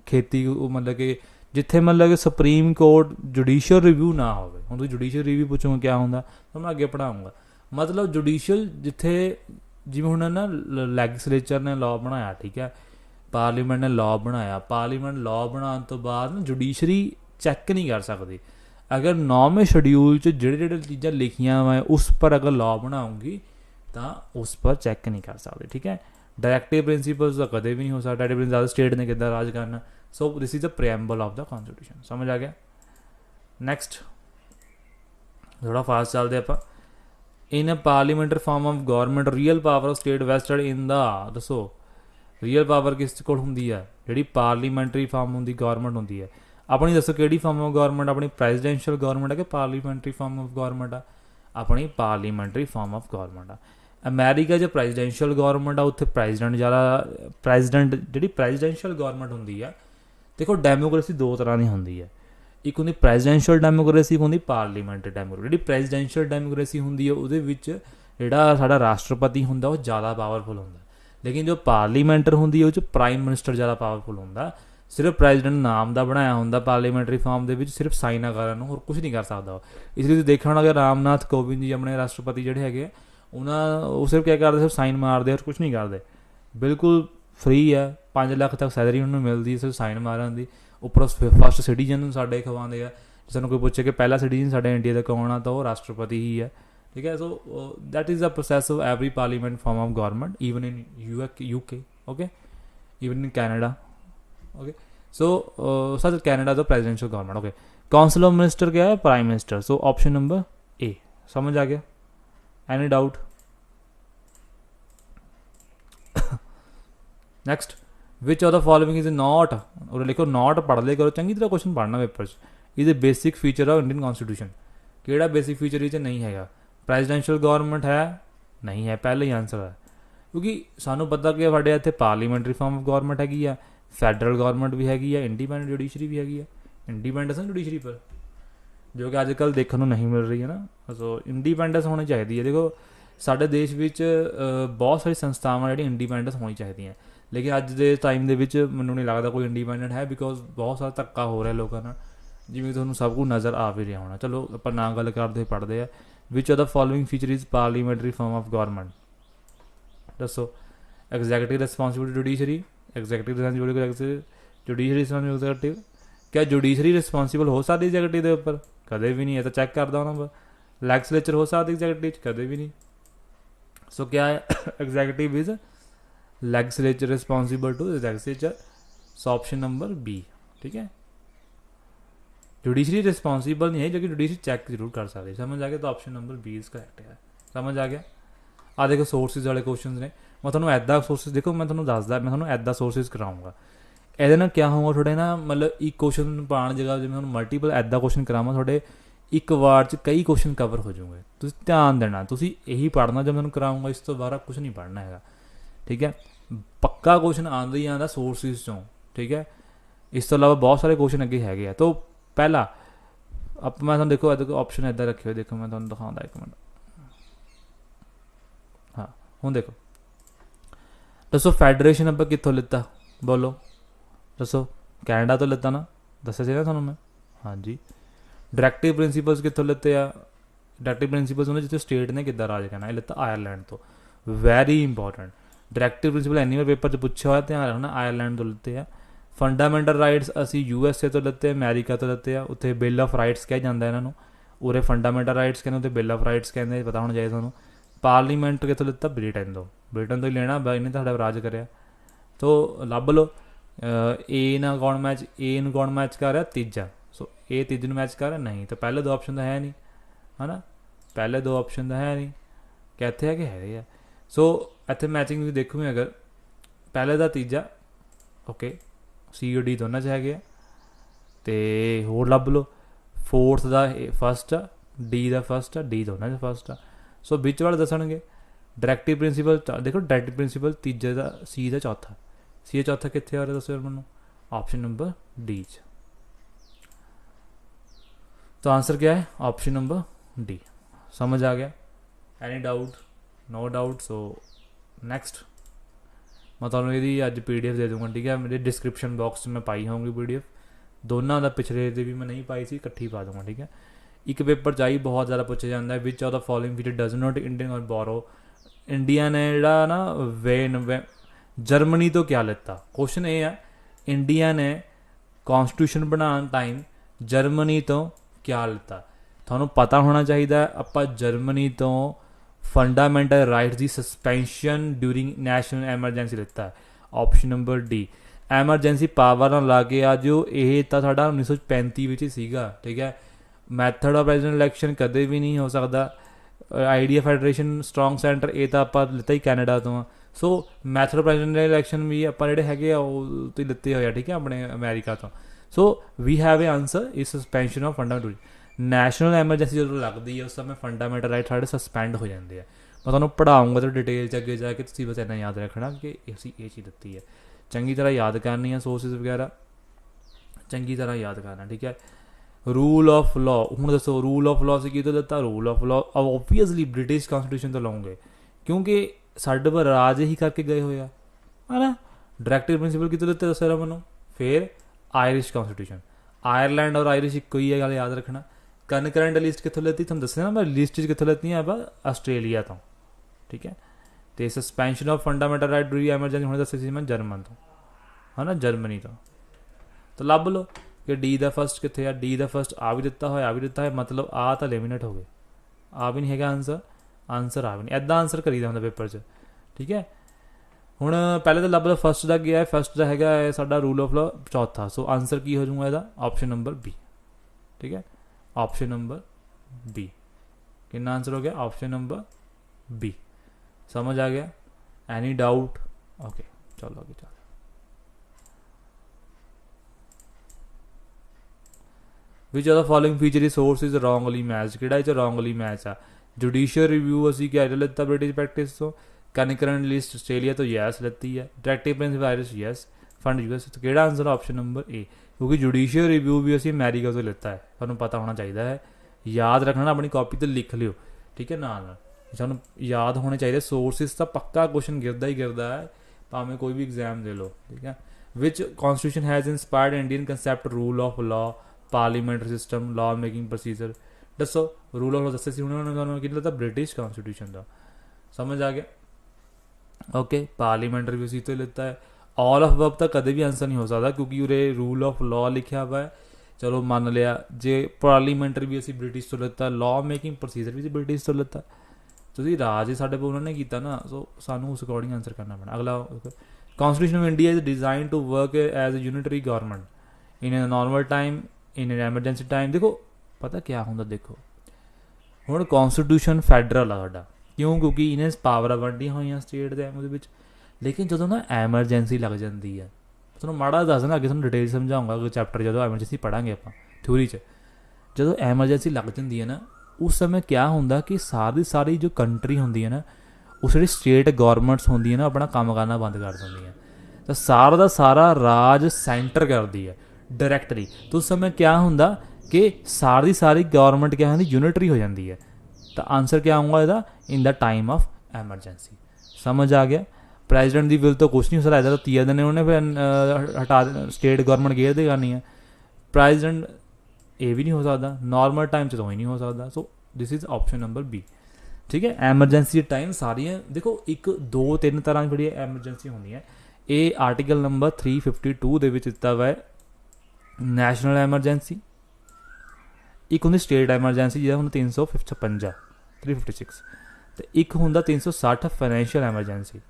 ਖੇਤੀ ਮਤਲਬ ਕਿ ਜਿੱਥੇ ਮਤਲਬ ਕਿ ਸੁਪਰੀਮ ਕੋਰਟ ਜੁਡੀਸ਼ੀਅਲ ਰਿਵਿਊ ਨਾ ਹੋਵੇ। ਹੁਣ ਤੁਸੀਂ ਜੁਡੀਸ਼ੀਅਲ ਰਿਵਿਊ ਪੁੱਛੋਗੇ ਕਿਆ ਹੁੰਦਾ, ਤੁਹਾਨੂੰ ਮੈਂ ਅੱਗੇ ਪੜ੍ਹਾਊਂਗਾ। ਮਤਲਬ ਜੁਡੀਸ਼ੀਅਲ ਜਿੱਥੇ ਜਿਵੇਂ ਹੁਣ ਨਾ ਲੈਜਿਸਲੇਚਰ ਨੇ ਲਾਅ ਬਣਾਇਆ, ਠੀਕ ਹੈ, ਪਾਰਲੀਮੈਂਟ ਨੇ ਲਾਅ ਬਣਾਇਆ। ਪਾਰਲੀਮੈਂਟ ਲਾਅ ਬਣਾਉਣ ਤੋਂ ਬਾਅਦ ਨਾ ਜੁਡੀਸ਼ਰੀ ਚੈੱਕ ਨਹੀਂ ਕਰ ਸਕਦੀ। ਅਗਰ 9ਵੇਂ ਸ਼ਡਿਊਲ 'ਚ ਜਿਹੜੇ ਚੀਜ਼ਾਂ ਲਿਖੀਆਂ ਵਾ ਉਸ ਪਰ ਅਗਰ ਲਾਅ ਬਣਾਉਂਗੀ ਤਾਂ ਉਸ ਪਰ ਚੈੱਕ ਨਹੀਂ ਕਰ ਸਕਦੇ, ਠੀਕ ਹੈ। ਡਾਇਰੈਕਟਿਵ ਪ੍ਰਿੰਸੀਪਲਸ ਤਾਂ ਕਦੇ ਵੀ ਨਹੀਂ ਹੋ ਸਕਦਾ। ਡਾਇਰੈਕਟਿਵ ਪ੍ਰਿੰਸੀਪਲ ਸਟੇਟ ਨੇ ਕਿੱਦਾਂ ਰਾਜ ਕਰਨਾ। So this is the preamble of the constitution. ਸਮਝ ਆ ਗਿਆ। ਨੈਕਸਟ ਥੋੜ੍ਹਾ ਫਾਸਟ ਚੱਲਦੇ ਆਪਾਂ। In parliamentary form of government real power of state vested in the. ਦੱਸੋ ਰੀਅਲ ਪਾਵਰ ਕਿਸ ਕੋਲ ਹੁੰਦੀ ਆ? ਜਿਹੜੀ ਪਾਰਲੀਮੈਂਟਰੀ ਫਾਰਮ ਹੁੰਦੀ ਗੌਰਮੈਂਟ ਹੁੰਦੀ ਹੈ ਆਪਣੀ। ਦੱਸੋ ਕਿਹੜੀ ਫਾਰਮ ਆਫ ਗੌਰਮੈਂਟ? ਆਪਣੀ ਪ੍ਰੈਜ਼ੀਡੈਂਸ਼ੀਅਲ ਗੌਰਮੈਂਟ ਹੈ ਕਿ ਪਾਰਲੀਮੈਂਟਰੀ ਫਾਰਮ ਆਫ ਗੌਰਮੈਂਟ ਆ? ਆਪਣੀ ਪਾਰਲੀਮੈਂਟਰੀ ਫਾਰਮ ਆਫ ਗੌਰਮੈਂਟ ਆ। ਅਮੈਰੀਕਾ 'ਚ ਪ੍ਰੈਜ਼ੀਡੈਂਸ਼ੀਅਲ ਗੌਰਮੈਂਟ ਆ, ਉੱਥੇ ਪ੍ਰੈਜ਼ੀਡੈਂਟ ਜ਼ਿਆਦਾ। ਪ੍ਰੈਜ਼ੀਡੈਂਟ ਜਿਹੜੀ ਪ੍ਰੈਜ਼ੀਡੈਂਸ਼ੀਅਲ ਗੌਰਮੈਂਟ ਹੁੰਦੀ ਆ, ਦੇਖੋ ਡੈਮੋਕ੍ਰੇਸੀ ਦੋ ਤਰ੍ਹਾਂ ਦੀ ਹੁੰਦੀ ਹੈ। ਇੱਕ ਹੁੰਦੀ ਪ੍ਰੈਜ਼ੀਡੈਂਸ਼ੀਅਲ ਡੈਮੋਕ੍ਰੇਸੀ, ਇੱਕ ਹੁੰਦੀ ਪਾਰਲੀਮੈਂਟਰੀ ਡੈਮੋਕ੍ਰੇਸੀ। ਜਿਹੜੀ ਪ੍ਰੈਜ਼ੀਡੈਂਸ਼ੀਅਲ ਡੈਮੋਕ੍ਰੇਸੀ ਹੁੰਦੀ ਹੈ ਉਹਦੇ ਵਿੱਚ ਜਿਹੜਾ ਸਾਡਾ ਰਾਸ਼ਟਰਪਤੀ ਹੁੰਦਾ ਉਹ ਜ਼ਿਆਦਾ ਪਾਵਰਫੁਲ ਹੁੰਦਾ। ਲੇਕਿਨ ਜੋ ਪਾਰਲੀਮੈਂਟਰ ਹੁੰਦੀ ਹੈ ਉਹ 'ਚ ਪ੍ਰਾਈਮ ਮਿਨਿਸਟਰ ਜ਼ਿਆਦਾ ਪਾਵਰਫੁਲ ਹੁੰਦਾ। ਸਿਰਫ ਪ੍ਰੈਜ਼ੀਡੈਂਟ ਨਾਮ ਦਾ ਬਣਾਇਆ ਹੁੰਦਾ ਪਾਰਲੀਮੈਂਟਰੀ ਫਾਰਮ ਦੇ ਵਿੱਚ, ਸਿਰਫ ਸਾਈਨਾਂ ਕਰਨ ਨੂੰ, ਹੋਰ ਕੁਝ ਨਹੀਂ ਕਰ ਸਕਦਾ। ਇਸ ਲਈ ਤੁਸੀਂ ਦੇਖਿਆ ਹੋਣਾ ਕਿ ਰਾਮਨਾਥ ਕੋਵਿੰਦ ਜੀ ਆਪਣੇ ਰਾਸ਼ਟਰਪਤੀ ਜਿਹੜੇ ਹੈਗੇ ਉਹ ਸਿਰਫ ਕਿਆ ਕਰਦੇ, ਸਿਰਫ ਸਾਈਨ ਮਾਰਦੇ, ਹੋਰ ਕੁਛ ਨਹੀਂ ਕਰਦੇ। ਬਿਲਕੁਲ ਫ੍ਰੀ ਹੈ, 5 ਲੱਖ ਤੱਕ ਸੈਲਰੀ ਉਹਨਾਂ ਨੂੰ ਮਿਲਦੀ ਸਿਰਫ ਸਾਈਨ ਮਾਰਨ ਦੀ। ਉੱਪਰੋਂ ਫਸਟ ਸਿਟੀਜ਼ਨ ਸਾਡੇ ਖਵਾਉਂਦੇ ਆ। ਜੇ ਸਾਨੂੰ ਕੋਈ ਪੁੱਛੇ ਕਿ ਪਹਿਲਾ ਸਿਟੀਜ਼ਨ ਸਾਡੇ ਇੰਡੀਆ ਦਾ ਕੌਣ ਆ ਤਾਂ ਉਹ ਰਾਸ਼ਟਰਪਤੀ ਹੀ ਹੈ, ਠੀਕ ਹੈ। So that is the process of every parliament farm of government even in UK, okay, even in Canada, okay. So sir Canada the presidential government, okay. Council of minister क्या है? Prime minister. So option number A। समझ आ गया? Any doubt? Next which of the following is not, और लिखो not पढ़ ले करो, चंगी तरह क्वेश्चन पढ़ना paper is a basic feature of Indian constitution. केड़ा बेसिक फीचर इज नहीं है? प्रेजिडेंशियल गवर्नमेंट है नहीं है, पहले ही आंसर है। क्योंकि सानू पता कि साढ़े इत्थे पार्लीमेंटरी फॉर्म ऑफ गवर्नमेंट हैगी आ, फैडरल गवर्नमेंट भी हैगी आ, इंडिपेंडेंट जुडिशरी भी हैगी आ। इंडिपेंडेंस है जुडिशरी पर जो कि अजकल देखने को नहीं मिल रही है ना। सो इंडिपेंडेंस होनी चाहिए। देखो साढ़े देश में बहुत सारी संस्थावां जी इंडिपेंडेंस होनी चाहिए, लेकिन अज के टाइम के मैनू नहीं लगता कोई इंडिपेंडेंट है, बिकॉज बहुत सारा धक्का हो रहा लोगों का, जिमें तुहानूं सब कुछ नज़र आ भी रहा होना। चलो आपां ना गल करते पढ़ते हैं। Which of the following feature is parliamentary form of government? दसो executive responsibility judiciary, executive responsibility judiciary responsibility. क्या जुडिशरी रिस्पॉन्सिबल हो सकती एग्जैक्टिव के उपर? कदे भी नहीं है, तो चैक करदा होना। लैजिस्लेचर हो सकती एग्जैक्टिव? कदे भी नहीं। सो क्या है executive is legislature responsible to legislature. So option number B, ठीक है। जुडिशरी रिस्पॉन्सिबल नहीं है, लेकिन जुडिशरी चैक जरूर कर सकती है। समझ आ गया? तो option number B is correct है। समझ आ गया? आ देखो सोर्सिस वाले क्वेश्चन ने, मैं थोड़ा ऐदा सोर्सिस देखो, मैं थोड़ा दसदा, मैं थोड़ा ऐदा सोर्सिस कराऊंगा। ਇਹਦੇ ਨਾਲ क्या होगा थोड़े ना, मतलब एक क्वेश्चन पाने जगह जिवें मैं मल्टीपल ऐदा क्वेश्चन करावां, थोड़े एक वार च कई क्वेश्चन कवर हो जाऊंगे। तुसीं ध्यान देना, तुसीं यही पढ़ना जब मैं कराऊंगा, इस तो बाहर कुछ नहीं पढ़ना है, ठीक है। पक्का क्वेश्चन आंदा ही आंदा सोर्सिस चों, ठीक है। इस तो इलावा बहुत सारे क्वेश्चन अगे है। तो पहला अब मैं तुहानूं देखो ऑप्शन ऐदा रखे हुए, देखो मैं तुहानूं दिखाउंदा एक मिनट। हाँ हुण देखो दसो फैडरेशन आप कितों लिता, बोलो दसो, कैनेडा तो लिता ना, दसा सी ना थानू मैं। हाँ जी। डायरेक्टिव प्रिंसीपल्स कितों लिते आ, डायरेक्टिव प्रिंसीपल्स उन्होंने जितने स्टेट ने कितना राज करना, ये लिता आयरलैंड तो। Very important, directive principle any paper च पूछा हुआ, ध्यान रखना आयरलैंड तो लिते हैं। फंडामेंटल राइट्स असी यूएसए तो लिते हैं, अमेरिका तो लिते हैं, उत्थे बिल ऑफ राइट्स कहा जाता है इन्हों, उरे फंडामेंटल राइट्स कहते, उत्थे बिल ऑफ राइट्स कहते, पता होना चाहिए थानू। पार्लीमेंट कितों लिता, ब्रिटेन तो, ब्रिटेन तो ही लेना, इन्हें तुहाडा राज कराया, तो लभ लो। ए ना कौन मैच, ए नू कौन मैच कर रहा, तीजा, सो ए तीजे नू मैच कर रहा नहीं, तो पहले दो ऑप्शन तो है नहीं, है ना, पहले दो ऑप्शन तो है नहीं, कहते हैं कि है। सो इतने मैचिंग भी देखोगे अगर पहले का तीजा, ओके सी और डी दोनों च है, तो होर लभ लो। फोर्थ का फस्ट आ, डी का फस्ट आ, डी दोनों च फस्ट आ, सो बिच वाले दसणगे। डायरेक्टिव प्रिंसीपल देखो, डायरेक्टिव प्रिंसीपल तीजे का, सी का चौथा, सी का चौथा कितने आ रहा दसो मैं, ऑप्शन नंबर डी च। तो आंसर क्या है, ऑप्शन नंबर डी। समझ आ गया, any doubt, no doubt. So next मैं तुहानूं इहदी अज PDF दे दूँगा, ठीक है, मेरे डिस्क्रिप्शन बॉक्स में पाई होंगी PDF, दोनों का पिछले भी मैं नहीं पाई सी, इकट्ठी पा दूँगा, ठीक है। एक पेपर चाहिए बहुत ज़्यादा पूछा जाता है, विच of the following feature does not Indian और बोरो, इंडिया ने जिहड़ा ना वे जर्मनी तो क्या लेता। क्वेश्चन ये है, इंडिया ने कॉन्स्टिट्यूशन बनाने टाइम जर्मनी तो क्या लेता, थानू पता होना चाहिए। आप जर्मनी तो फंडामेंटल राइट्स की सस्पेंशन ड्यूरिंग नैशनल एमरजेंसी लेता है, option number D. Emergency power ना ला के आ जो, ये तो साढ़ा 1935 विच सीगा, ठीक है। मैथड ऑफ प्रेजिडेंट इलैक्शन कदे भी नहीं हो सकता। आइडिया फैडरेशन स्ट्रॉन्ग सेंटर ये तो आप लिता ही कैनेडा तो। सो मैथड ऑफ प्रेजिडेंट इलैक्शन भी आप जोड़े है तो लिते हुए, ठीक है, अपने अमेरिका तो। So we have a answer is suspension of fundamental. National emergency जो लगती है उस समय फंडामेंटल राइट साढ़े सस्पेंड हो जाते हैं। मैं तुहानूं पढ़ाऊँगा तो डिटेल च अगे जाके, तुसीं बस इन्ना याद रखना कि असीं ये चीज़ दित्ती है, चंगी तरह याद करनी है, सोर्सिस वगैरह चंगी तरह याद करना, ठीक है। रूल ऑफ लॉ, हूँ दसो रूल ऑफ लॉ से की तो दिता, rule of law obviously British constitution तो लाओगे, क्योंकि साढ़े पर राज ही करके गए हुए है ना। डायरेक्टिव प्रिंसीपल की तो दिते दसो मैं, फिर आयरिश कॉन्स्टिट्यूशन, आयरलैंड और आयरिश एक ही है, गल याद रखना। कनकरेंट लिस्ट कितों लेती, तुम दसना मैं लिस्ट कितों लेती है, आप आस्ट्रेलिया तो, ठीक है। तो suspension of fundamental right during emergency होने दसी मैं जर्मन तो, है ना, जर्मनी तो लभ लो कि डी का फस्ट कितने आ, डी का फस्ट आ भी दिता है, आ भी दिता है, मतलब आ तो एलिमिनेट हो गए, आ भी नहीं है आंसर, आंसर आ भी नहीं, इदा आंसर करीदा होंगे पेपर च, ठीक है। हुण पहले तो लभ लो फस्ट का गया है, फस्ट का है साडा रूल ऑफ लॉ चौथा, सो आंसर की हो जाऊगा इसका, ऑप्शन नंबर बी, ठीक है, ऑप्शन नंबर बी। कितना आंसर हो गया, ऑप्शन नंबर बी। समझ आ गया, एनी डाउट, ओके चलो आगे चलो। विच of the following feature is source is wrongly match, कि रॉन्गली मैच आ। जुडिशियल रिव्यू असी क्या लेता ब्रिटिश प्रैक्टिस तो, कनकरेंट लिस्ट आस्ट्रेलिया तो यस लेती है, directive principle Irish yes, fund US, तो कि आंसर ऑप्शन नंबर ए, क्योंकि जुडिशियल रिव्यू भी असी अमेरिका तो लेता है, थोड़ा पता होना चाहिए है, याद रखना, अपनी कॉपी तो लिख लियो, ठीक है, नाल सानू याद होने चाहिए। सोर्सिस का पक्का क्वेश्चन गिरदा ही गिरदा है, भावें कोई भी एग्जाम दे लो, ठीक है। Which constitution has inspired Indian concept rule of law, parliamentary system, law making procedure, दसो रूल ऑफ लॉ दस्से सी उन्होंने कि लगता ब्रिटिश कॉन्स्टिट्यूशन का। समझ आ गया, ओके। पार्लीमेंटरी भी उसी तो लेता है। ऑल ऑफ वर्ब तक कदे भी आंसर नहीं हो सकता, क्योंकि उरे रूल ऑफ लॉ लिखा हुआ है, चलो मान लिया जे पार्लीमेंटरी भी असी ब्रिटिश तो लेता, लॉ मेकिंग प्रोसीजर भी ब्रिटिश तो लेता, तो जी राज ही साढ़े उन्होंने किया ना, सो सानू उस अकॉर्डिंग आंसर करना पैना। अगला, constitution of India is design to work as a unitary government in a normal time, in an emergency time. देखो पता क्या होंगे, देखो हुण कॉन्स्टिट्यूशन फैडरल आ साडा, क्यों, क्योंकि इन्हें पावर वंडियां हुई स्टेट के ਉਹਦੇ ਵਿੱਚ, लेकिन जो ना एमरजेंसी लग जाती है, तुहानूं माड़ा दसना अगे तुहानूं डिटेल समझाऊंगा अगर चैप्टर जो एमरजेंसी पढ़ांगे आप थ्योरी च, जो एमरजेंसी लग जाती है ना, उस समय क्या होंदा कि सारी जो कंट्री होंदी है ना, उस जी स्टेट गौरमेंट्स होंदी है ना, अपना काम करना बंद कर देंदी है, तो सारा का सारा राज सेंटर करती है डायरैक्टली। तो उस समय क्या होंदा कि सारी गौरमेंट क्या होंदी, यूनिटरी हो जाती है। तो आंसर क्या आऊँगा इसका, in the time of emergency. समझ आ गया, ਪ੍ਰੈਜ਼ੀਡੈਂਟ ਦੀ ਵਿਲ ਤੋਂ ਕੁਛ ਨਹੀਂ ਹੋ ਸਕਦਾ, ਇਹਦਾ ਤਾਂ 30 ਦਿਨ ਉਹਨੇ ਫਿਰ ਹਟਾ ਸਟੇਟ ਗਵਰਨਮੈਂਟ ਗੇਰ ਦੇ ਕਰਨੀ ਹੈ। ਪ੍ਰੈਜ਼ੀਡੈਂਟ ਇਹ ਵੀ ਨਹੀਂ ਹੋ ਸਕਦਾ, ਨੋਰਮਲ ਟਾਈਮ 'ਚ ਤਾਂ ਹੀ ਨਹੀਂ ਹੋ ਸਕਦਾ। So this is option number B. ਠੀਕ ਹੈ, ਐਮਰਜੈਂਸੀ ਟਾਈਮ ਸਾਰੀਆਂ ਦੇਖੋ 1 2 3 ਤਰ੍ਹਾਂ ਦੀ ਜਿਹੜੀਆਂ ਐਮਰਜੈਂਸੀ ਹੁੰਦੀਆਂ। ਇਹ ਆਰਟੀਕਲ ਨੰਬਰ 352 ਦੇ ਵਿੱਚ ਦਿੱਤਾ ਵਾ ਹੈ ਨੈਸ਼ਨਲ ਐਮਰਜੈਂਸੀ, ਇੱਕ ਹੁੰਦੀ ਸਟੇਟ ਐਮਰਜੈਂਸੀ ਜਿਹਦਾ ਹੁਣ 356 356, ਅਤੇ ਇੱਕ ਹੁੰਦਾ 360 ਫਾਈਨੈਂਸ਼ੀਅਲ ਐਮਰਜੈਂਸੀ।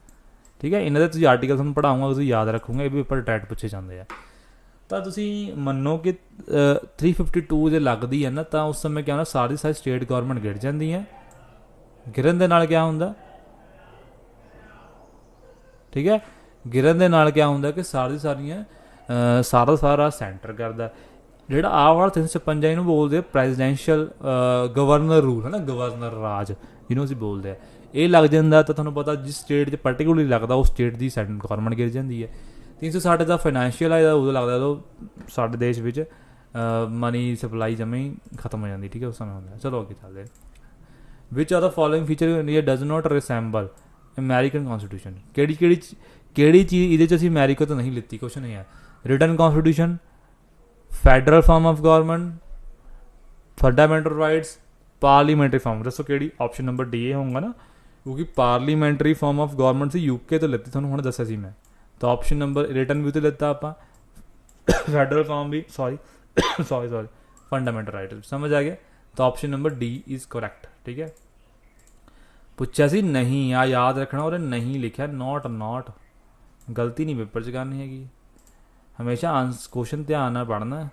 ਠੀਕ ਹੈ, ਇਹਨਾਂ ਦੇ ਤੁਸੀਂ ਆਰਟੀਕਲ ਤੁਹਾਨੂੰ ਪੜ੍ਹਾਊਂਗਾ, ਤੁਸੀਂ ਯਾਦ ਰੱਖੋਗੇ, ਇਹ ਵੀ ਉੱਪਰ ਟੈਟ ਪੁੱਛੇ ਜਾਂਦੇ ਆ। ਤਾਂ ਤੁਸੀਂ ਮੰਨੋ ਕਿ 352 ਜੇ ਲੱਗਦੀ ਹੈ ਨਾ, ਤਾਂ ਉਸ ਸਮੇਂ ਕਿਆ ਹੁੰਦਾ, ਸਾਰੀ ਸਟੇਟ ਗੌਰਮੈਂਟ ਗਿਰ ਜਾਂਦੀ ਹੈ। ਗਿਰਨ ਦੇ ਨਾਲ ਕਿਆ ਹੁੰਦਾ, ਠੀਕ ਹੈ, ਗਿਰਨ ਦੇ ਨਾਲ ਕਿਆ ਹੁੰਦਾ ਕਿ ਸਾਰੀਆਂ ਸਾਰਾ ਸੈਂਟਰ ਕਰਦਾ। ਜਿਹੜਾ ਆਹ ਵਾਲਾ 356 ਇਹਨੂੰ ਬੋਲਦੇ ਆ ਪ੍ਰੈਜ਼ੀਡੈਂਸ਼ੀਅਲ ਗਵਰਨਰ ਰੂਲ, ਹੈ ਨਾ, ਗਵਰਨਰ ਰਾਜ ਜਿਹਨੂੰ ਅਸੀਂ ਬੋਲਦੇ ਆ। ਇਹ ਲੱਗ ਜਾਂਦਾ ਤਾਂ ਤੁਹਾਨੂੰ ਪਤਾ ਜਿਸ ਸਟੇਟ 'ਚ ਪਰਟੀਕੂਲਰਲੀ ਲੱਗਦਾ ਉਸ ਸਟੇਟ ਦੀ ਸੈਂਟਰ ਗੌਰਮੈਂਟ ਗਿਰ ਜਾਂਦੀ ਹੈ। 360 ਦਾ ਫਾਈਨੈਂਸ਼ੀਅਲ ਹੈ, ਉਦੋਂ ਲੱਗਦਾ ਜਦੋਂ ਸਾਡੇ ਦੇਸ਼ ਵਿੱਚ ਮਨੀ ਸਪਲਾਈ ਜਮੇ ਹੀ ਖਤਮ ਹੋ ਜਾਂਦੀ। ਠੀਕ ਹੈ, ਉਸ ਸਮੇਂ ਹੁੰਦਾ। ਚਲੋ ਅੱਗੇ ਚੱਲਦੇ। Which are the following feature India does not resemble American constitution. ਕਿਹੜੀ ਚੀਜ਼ ਇਹਦੇ 'ਚ ਅਸੀਂ ਅਮੈਰੀਕਾ ਤੋਂ ਨਹੀਂ ਲਿੱਤੀ? ਕੁਛ ਨਹੀਂ ਹੈ। Written constitution, federal form of government, fundamental rights, parliamentary form. ਦੱਸੋ ਕਿਹੜੀ? ਆਪਸ਼ਨ ਨੰਬਰ ਡੀ ਇਹ ਹੋਊਗਾ ਨਾ, ਕਿਉਂਕਿ ਪਾਰਲੀਮੈਂਟਰੀ ਫਾਰਮ ਆਫ ਗੌਰਮੈਂਟ ਸੀ ਯੂਕੇ ਤੋਂ ਲਿੱਤੀ, ਤੁਹਾਨੂੰ ਹੁਣ ਦੱਸਿਆ ਸੀ ਮੈਂ। ਤਾਂ ਆਪਸ਼ਨ ਨੰਬਰ ਰਿਟਨ ਵੀ ਤੋਂ ਲਿੱਤਾ ਆਪਾਂ, ਫੈਡਰਲ ਫਾਰਮ ਵੀ, ਸੌਰੀ ਫੰਡਾਮੈਂਟਲ ਰਾਈਟਸ। ਸਮਝ ਆ ਗਿਆ? ਤਾਂ option number D is correct. ਠੀਕ ਹੈ, ਪੁੱਛਿਆ ਸੀ ਨਹੀਂ, ਆ ਯਾਦ ਰੱਖਣਾ, ਉਹਨੇ ਨਹੀਂ ਲਿਖਿਆ ਨੋਟ ਗਲਤੀ ਨਹੀਂ ਪੇਪਰ 'ਚ ਕਰਨੀ ਹੈਗੀ, ਹਮੇਸ਼ਾ ਕੁਐਸਚਨ ਧਿਆਨ ਨਾਲ ਪੜ੍ਹਨਾ।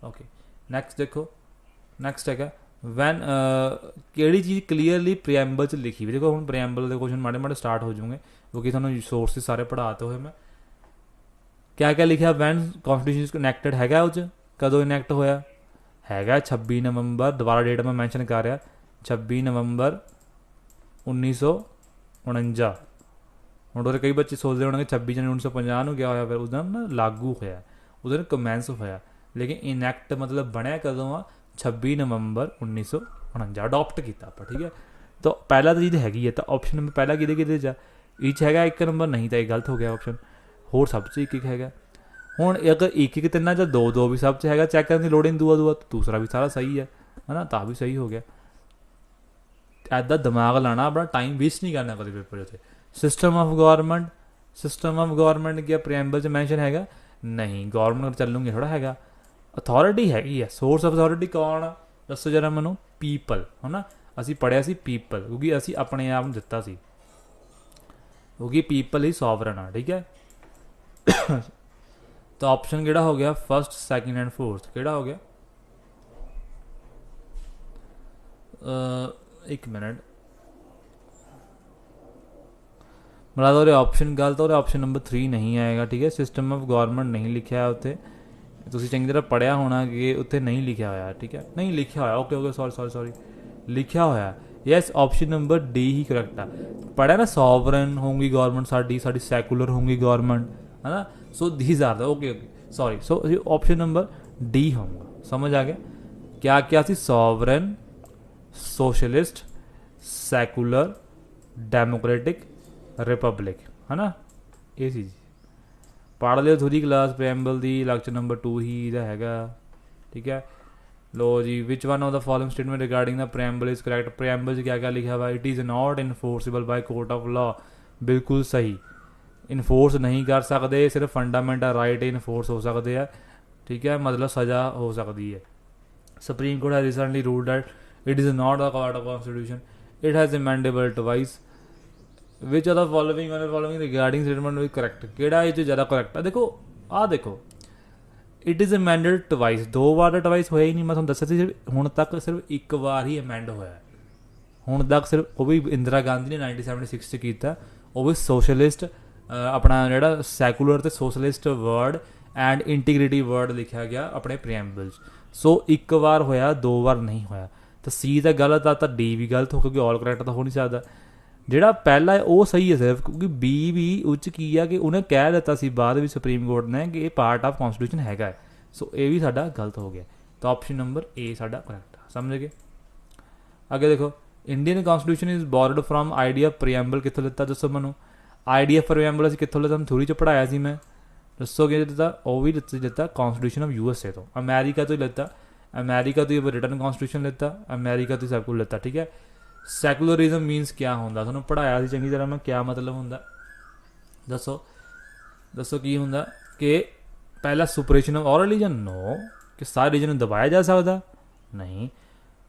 ਓਕੇ, ਨੈਕਸਟ ਦੇਖੋ। ਨੈਕਸਟ ਹੈਗਾ ਵੈਨ ਕਿਹੜੀ ਚੀਜ਼ ਕਲੀਅਰਲੀ ਪ੍ਰੀਐਂਬਲ 'ਚ ਲਿਖੀ ਵੀ। ਦੇਖੋ ਹੁਣ ਪ੍ਰੀਐਂਬਲ ਦੇ ਕੁਐਸਚਨ ਮਾੜੇ ਸਟਾਰਟ ਹੋ ਜਾਊਗੇ, ਕਿਉਂਕਿ ਤੁਹਾਨੂੰ ਸੋਰਸਿਸ ਸਾਰੇ ਪੜ੍ਹਾਤੇ ਹੋਏ ਮੈਂ। ਕਿਆ ਲਿਖਿਆ? ਵੈਨ ਕੌਨਸਟੀਟਿਊਸ਼ਨ ਕਨੈਕਟਡ ਹੈਗਾ, ਉਹ 'ਚ ਕਦੋਂ ਇਨੈਕਟ ਹੋਇਆ ਹੈਗਾ? 26 ਨਵੰਬਰ, ਦੁਬਾਰਾ ਡੇਟ ਮੈਂ ਮੈਂਸ਼ਨ ਕਰ ਰਿਹਾ, 26 ਨਵੰਬਰ 1949। ਹੁਣ ਉਹਦੇ ਕਈ ਬੱਚੇ ਸੋਚਦੇ ਹੋਣਗੇ 26 ਜਨਵਰੀ 1950 ਨੂੰ ਗਿਆ ਹੋਇਆ, ਫਿਰ ਉਹਦਾ ਨਾ ਲਾਗੂ ਹੋਇਆ, ਉਹਦੇ ਨਾਲ ਕਮੈਂਸ ਹੋਇਆ, ਲੇਕਿਨ ਇਨੈਕਟ ਮਤਲਬ ਬਣਿਆ ਕਦੋਂ ਆ? 26 ਨਵੰਬਰ 1949 ਅਡੋਪਟ ਕੀਤਾ ਆਪਾਂ। ਠੀਕ ਹੈ, ਤਾਂ ਪਹਿਲਾ ਤਾਂ ਚੀਜ਼ ਹੈਗੀ ਹੈ। ਤਾਂ ਆਪਸ਼ਨ ਨੰਬਰ ਪਹਿਲਾ ਕਿਹਦੇ 'ਚ ਆ? ਇਹ 'ਚ ਹੈਗਾ 1 ਨੰਬਰ, ਨਹੀਂ ਤਾਂ ਇਹ ਗਲਤ ਹੋ ਗਿਆ ਆਪਸ਼ਨ। ਹੋਰ ਸਭ 'ਚ 1 ਹੈਗਾ। ਹੁਣ ਅਗਰ 1 ਤਿੰਨਾਂ 'ਚ 2 ਵੀ ਸਭ 'ਚ ਹੈਗਾ, ਚੈੱਕ ਕਰਨ ਦੀ ਲੋੜ ਨਹੀਂ, ਦੂਸਰਾ ਵੀ ਸਾਰਾ ਸਹੀ ਹੈ ਨਾ, ਤਾਂ ਵੀ ਸਹੀ ਹੋ ਗਿਆ। ਇੱਦਾਂ ਦਿਮਾਗ ਲਾਣਾ, ਆਪਣਾ ਟਾਈਮ ਵੇਸਟ ਨਹੀਂ ਕਰਨਾ ਕਦੇ ਪੇਪਰ 'ਤੇ। System of government Ki preamble 'ਚ ਮੈਂਸ਼ਨ ਹੈਗਾ? ਨਹੀਂ, ਗੌਰਮੈਂਟ ਚੱਲੂਗੇ ਥੋੜ੍ਹਾ ਹੈਗਾ। ਅਥਾਰਟੀ ਹੈਗੀ ਹੈ। ਸੋਰਸ ਆਫ ਅਥਾਰਟੀ ਕੌਣ ਆ? ਦੱਸੋ ਜਰਾ ਮੈਨੂੰ। ਪੀਪਲ, ਹੈ ਨਾ, ਅਸੀਂ ਪੜ੍ਹਿਆ ਸੀ ਪੀਪਲ, ਕਿਉਂਕਿ ਅਸੀਂ ਆਪਣੇ ਆਪ ਨੂੰ ਦਿੱਤਾ ਸੀ, ਕਿਉਂਕਿ ਪੀਪਲ ਹੀ ਸੋਵਰਨ ਆ। ਠੀਕ ਹੈ, ਤਾਂ ਆਪਸ਼ਨ ਕਿਹੜਾ ਹੋ ਗਿਆ? ਫਸਟ, ਸੈਕਿੰਡ ਐਂਡ ਫੋਰਥ ਕਿਹੜਾ ਹੋ ਗਿਆ? 1 ਮਿੰਟ, ਮਤਲਬ ਉਹਦੇ ਆਪਸ਼ਨ ਗਲਤ, ਉਹਦੇ ਆਪਸ਼ਨ ਨੰਬਰ 3 ਨਹੀਂ ਆਏਗਾ। ਠੀਕ ਹੈ, ਸਿਸਟਮ ਆਫ ਗੌਰਮੈਂਟ ਨਹੀਂ ਲਿਖਿਆ ਉੱਥੇ, ਤੁਸੀਂ ਚੰਗੀ ਤਰ੍ਹਾਂ ਪੜ੍ਹਿਆ ਹੋਣਾ ਕਿ ਉੱਥੇ ਨਹੀਂ ਲਿਖਿਆ ਹੋਇਆ। ਠੀਕ ਹੈ, ਨਹੀਂ ਲਿਖਿਆ ਹੋਇਆ। ਓਕੇ ਸੌਰੀ ਲਿਖਿਆ ਹੋਇਆ। ਯੈਸ, ਆਪਸ਼ਨ ਨੰਬਰ ਡੀ ਹੀ ਕਰੈਕਟ ਆ। ਪੜ੍ਹਿਆ ਨਾ, ਸੋਵਰਨ ਹੋਊਗੀ ਗੌਰਮੈਂਟ ਸਾਡੀ ਸੈਕੂਲਰ ਹੋਊਗੀ ਗੌਰਮੈਂਟ, ਹੈ ਨਾ। So these are the okay sorry. So option number D ਹੋਊਗਾ। ਸਮਝ ਆ ਗਿਆ ਕਿਆ ਸੀ? Sovereign, socialist, secular, democratic, republic, ਹੈ ਨਾ। ਇਹ ਸੀ ਜੀ, ਪੜ੍ਹ ਲਿਓ ਥੋੜੀ ਕਲਾਸ ਪ੍ਰੀਐਂਬਲ ਦੀ, ਲੈਕਚਰ ਨੰਬਰ 2 ਹੀ ਇਹਦਾ ਹੈਗਾ। ਠੀਕ ਹੈ, ਲੋ ਜੀ। Which one of the following statement regarding the preamble is correct. Preamble 'ਚ ਕਿਆ ਲਿਖਿਆ ਵਾ? It is not enforceable by court of ਲਾ। ਬਿਲਕੁਲ ਸਹੀ, ਇਨਫੋਰਸ ਨਹੀਂ ਕਰ ਸਕਦੇ, ਸਿਰਫ ਫੰਡਾਮੈਂਟਲ ਰਾਈਟ ਇਨਫੋਰਸ ਹੋ ਸਕਦੇ ਆ। ਠੀਕ ਹੈ, ਮਤਲਬ ਸਜ਼ਾ ਹੋ ਸਕਦੀ ਹੈ। Supreme Court has recently ruled that it is not the part of constitution, it has amendable twice. Which are the following regarding statement ਵਿਚ ਕਰੈਕਟ। ਕਿਹੜਾ ਇਹ 'ਚ ਜ਼ਿਆਦਾ ਕਰੈਕਟ ਆ? ਦੇਖੋ ਦੇਖੋ, ਇਟ ਇਜ਼ ਅਮੈਂਡਡ ਟਵਾਈਸ, 2 ਵਾਰ ਦਾ ਟਵਾਈਸ ਹੋਇਆ ਹੀ ਨਹੀਂ। ਮੈਂ ਤੁਹਾਨੂੰ ਦੱਸਿਆ ਸੀ ਹੁਣ ਤੱਕ ਸਿਰਫ 1 ਵਾਰ ਹੀ ਅਮੈਂਡ ਹੋਇਆ ਹੁਣ ਤੱਕ, ਸਿਰਫ ਉਹ ਵੀ ਇੰਦਰਾ ਗਾਂਧੀ ਨੇ 1976 'ਚ ਕੀਤਾ, ਉਹ ਵੀ ਸੋਸ਼ਲਿਸਟ, ਆਪਣਾ ਜਿਹੜਾ ਸੈਕੂਲਰ ਅਤੇ socialist word and integrity word ਲਿਖਿਆ ਗਿਆ ਆਪਣੇ ਪ੍ਰੀਐਂਬਲ 'ਚ। ਸੋ 1 ਵਾਰ ਹੋਇਆ, 2 ਵਾਰ ਨਹੀਂ ਹੋਇਆ। ਤਾਂ ਸੀ ਤਾਂ ਗਲਤ ਆ, ਤਾਂ ਡੀ ਵੀ ਗਲਤ ਹੋ, ਕਿਉਂਕਿ ਆਲ ਕਰੈਕਟ ਤਾਂ ਹੋ ਨਹੀਂ ਸਕਦਾ। ਜਿਹੜਾ ਪਹਿਲਾ ਹੈ ਉਹ ਸਹੀ ਹੈ ਸਿਰਫ, ਕਿਉਂਕਿ ਬੀ ਵੀ ਉਹ 'ਚ ਕੀ ਆ ਕਿ ਉਹਨੇ ਕਹਿ ਦਿੱਤਾ ਸੀ ਬਾਅਦ ਵਿੱਚ ਸੁਪਰੀਮ ਕੋਰਟ ਨੇ ਕਿ ਇਹ ਪਾਰਟ ਆਫ ਕੌਨਸਟੀਟਿਊਸ਼ਨ ਹੈਗਾ ਹੈ। ਸੋ ਇਹ ਵੀ ਸਾਡਾ ਗਲਤ ਹੋ ਗਿਆ। ਤਾਂ ਆਪਸ਼ਨ ਨੰਬਰ ਏ ਸਾਡਾ ਕਰੈਕਟ ਆ। ਸਮਝ ਗਏ? ਅੱਗੇ ਦੇਖੋ, Indian constitution is borrowed from idea preamble ਕਿੱਥੋਂ ਲਿੱਤਾ? ਦੱਸੋ ਮੈਨੂੰ। ਆਈਡੀਐਫ ਪ੍ਰੀਐਮਬਲ ਅਸੀਂ ਕਿੱਥੋਂ ਲਿਆ, ਤੁਹਾਨੂੰ ਥਿਊਰੀ 'ਚ ਪੜ੍ਹਾਇਆ ਸੀ ਮੈਂ, ਦੱਸੋ ਕਿ ਦਿੱਤਾ, ਉਹ ਵੀ ਦਿੱਤਾ ਕੌਂਸਟੀਟਿਊਸ਼ਨ ਆਫ USA ਤੋਂ, ਅਮੈਰੀਕਾ ਤੋਂ ਹੀ ਲਿੱਤਾ, ਅਮੈਰੀਕਾ ਤੋਂ ਹੀ ਰਿਟਰਨ ਕੌਂਸਟੀਟਿਊਸ਼ਨ ਲਿੱਤਾ, ਅਮੈਰੀਕਾ ਤੋਂ ਹੀ ਸਭ ਕੁਝ ਲਿੱਤਾ, ਠੀਕ ਹੈ। ਸੈਕੂਲਰਿਜ਼ਮ ਮੀਨਸ ਕਿਆ ਹੁੰਦਾ, ਤੁਹਾਨੂੰ ਪੜ੍ਹਾਇਆ ਸੀ ਚੰਗੀ ਤਰ੍ਹਾਂ ਮੈਂ, ਕਿਆ ਮਤਲਬ ਹੁੰਦਾ, ਦੱਸੋ ਦੱਸੋ ਕੀ ਹੁੰਦਾ, ਕਿ ਪਹਿਲਾ ਸੁਪਰੇਸ਼ਨ ਆਫ ਆਲ ਰਿਲੀਜਨ, ਨੋ, ਕਿ ਸਾਰੇ ਰਿਲੀਜਨ ਨੂੰ ਦਬਾਇਆ ਜਾ ਸਕਦਾ, ਨਹੀਂ। ਮੈਂ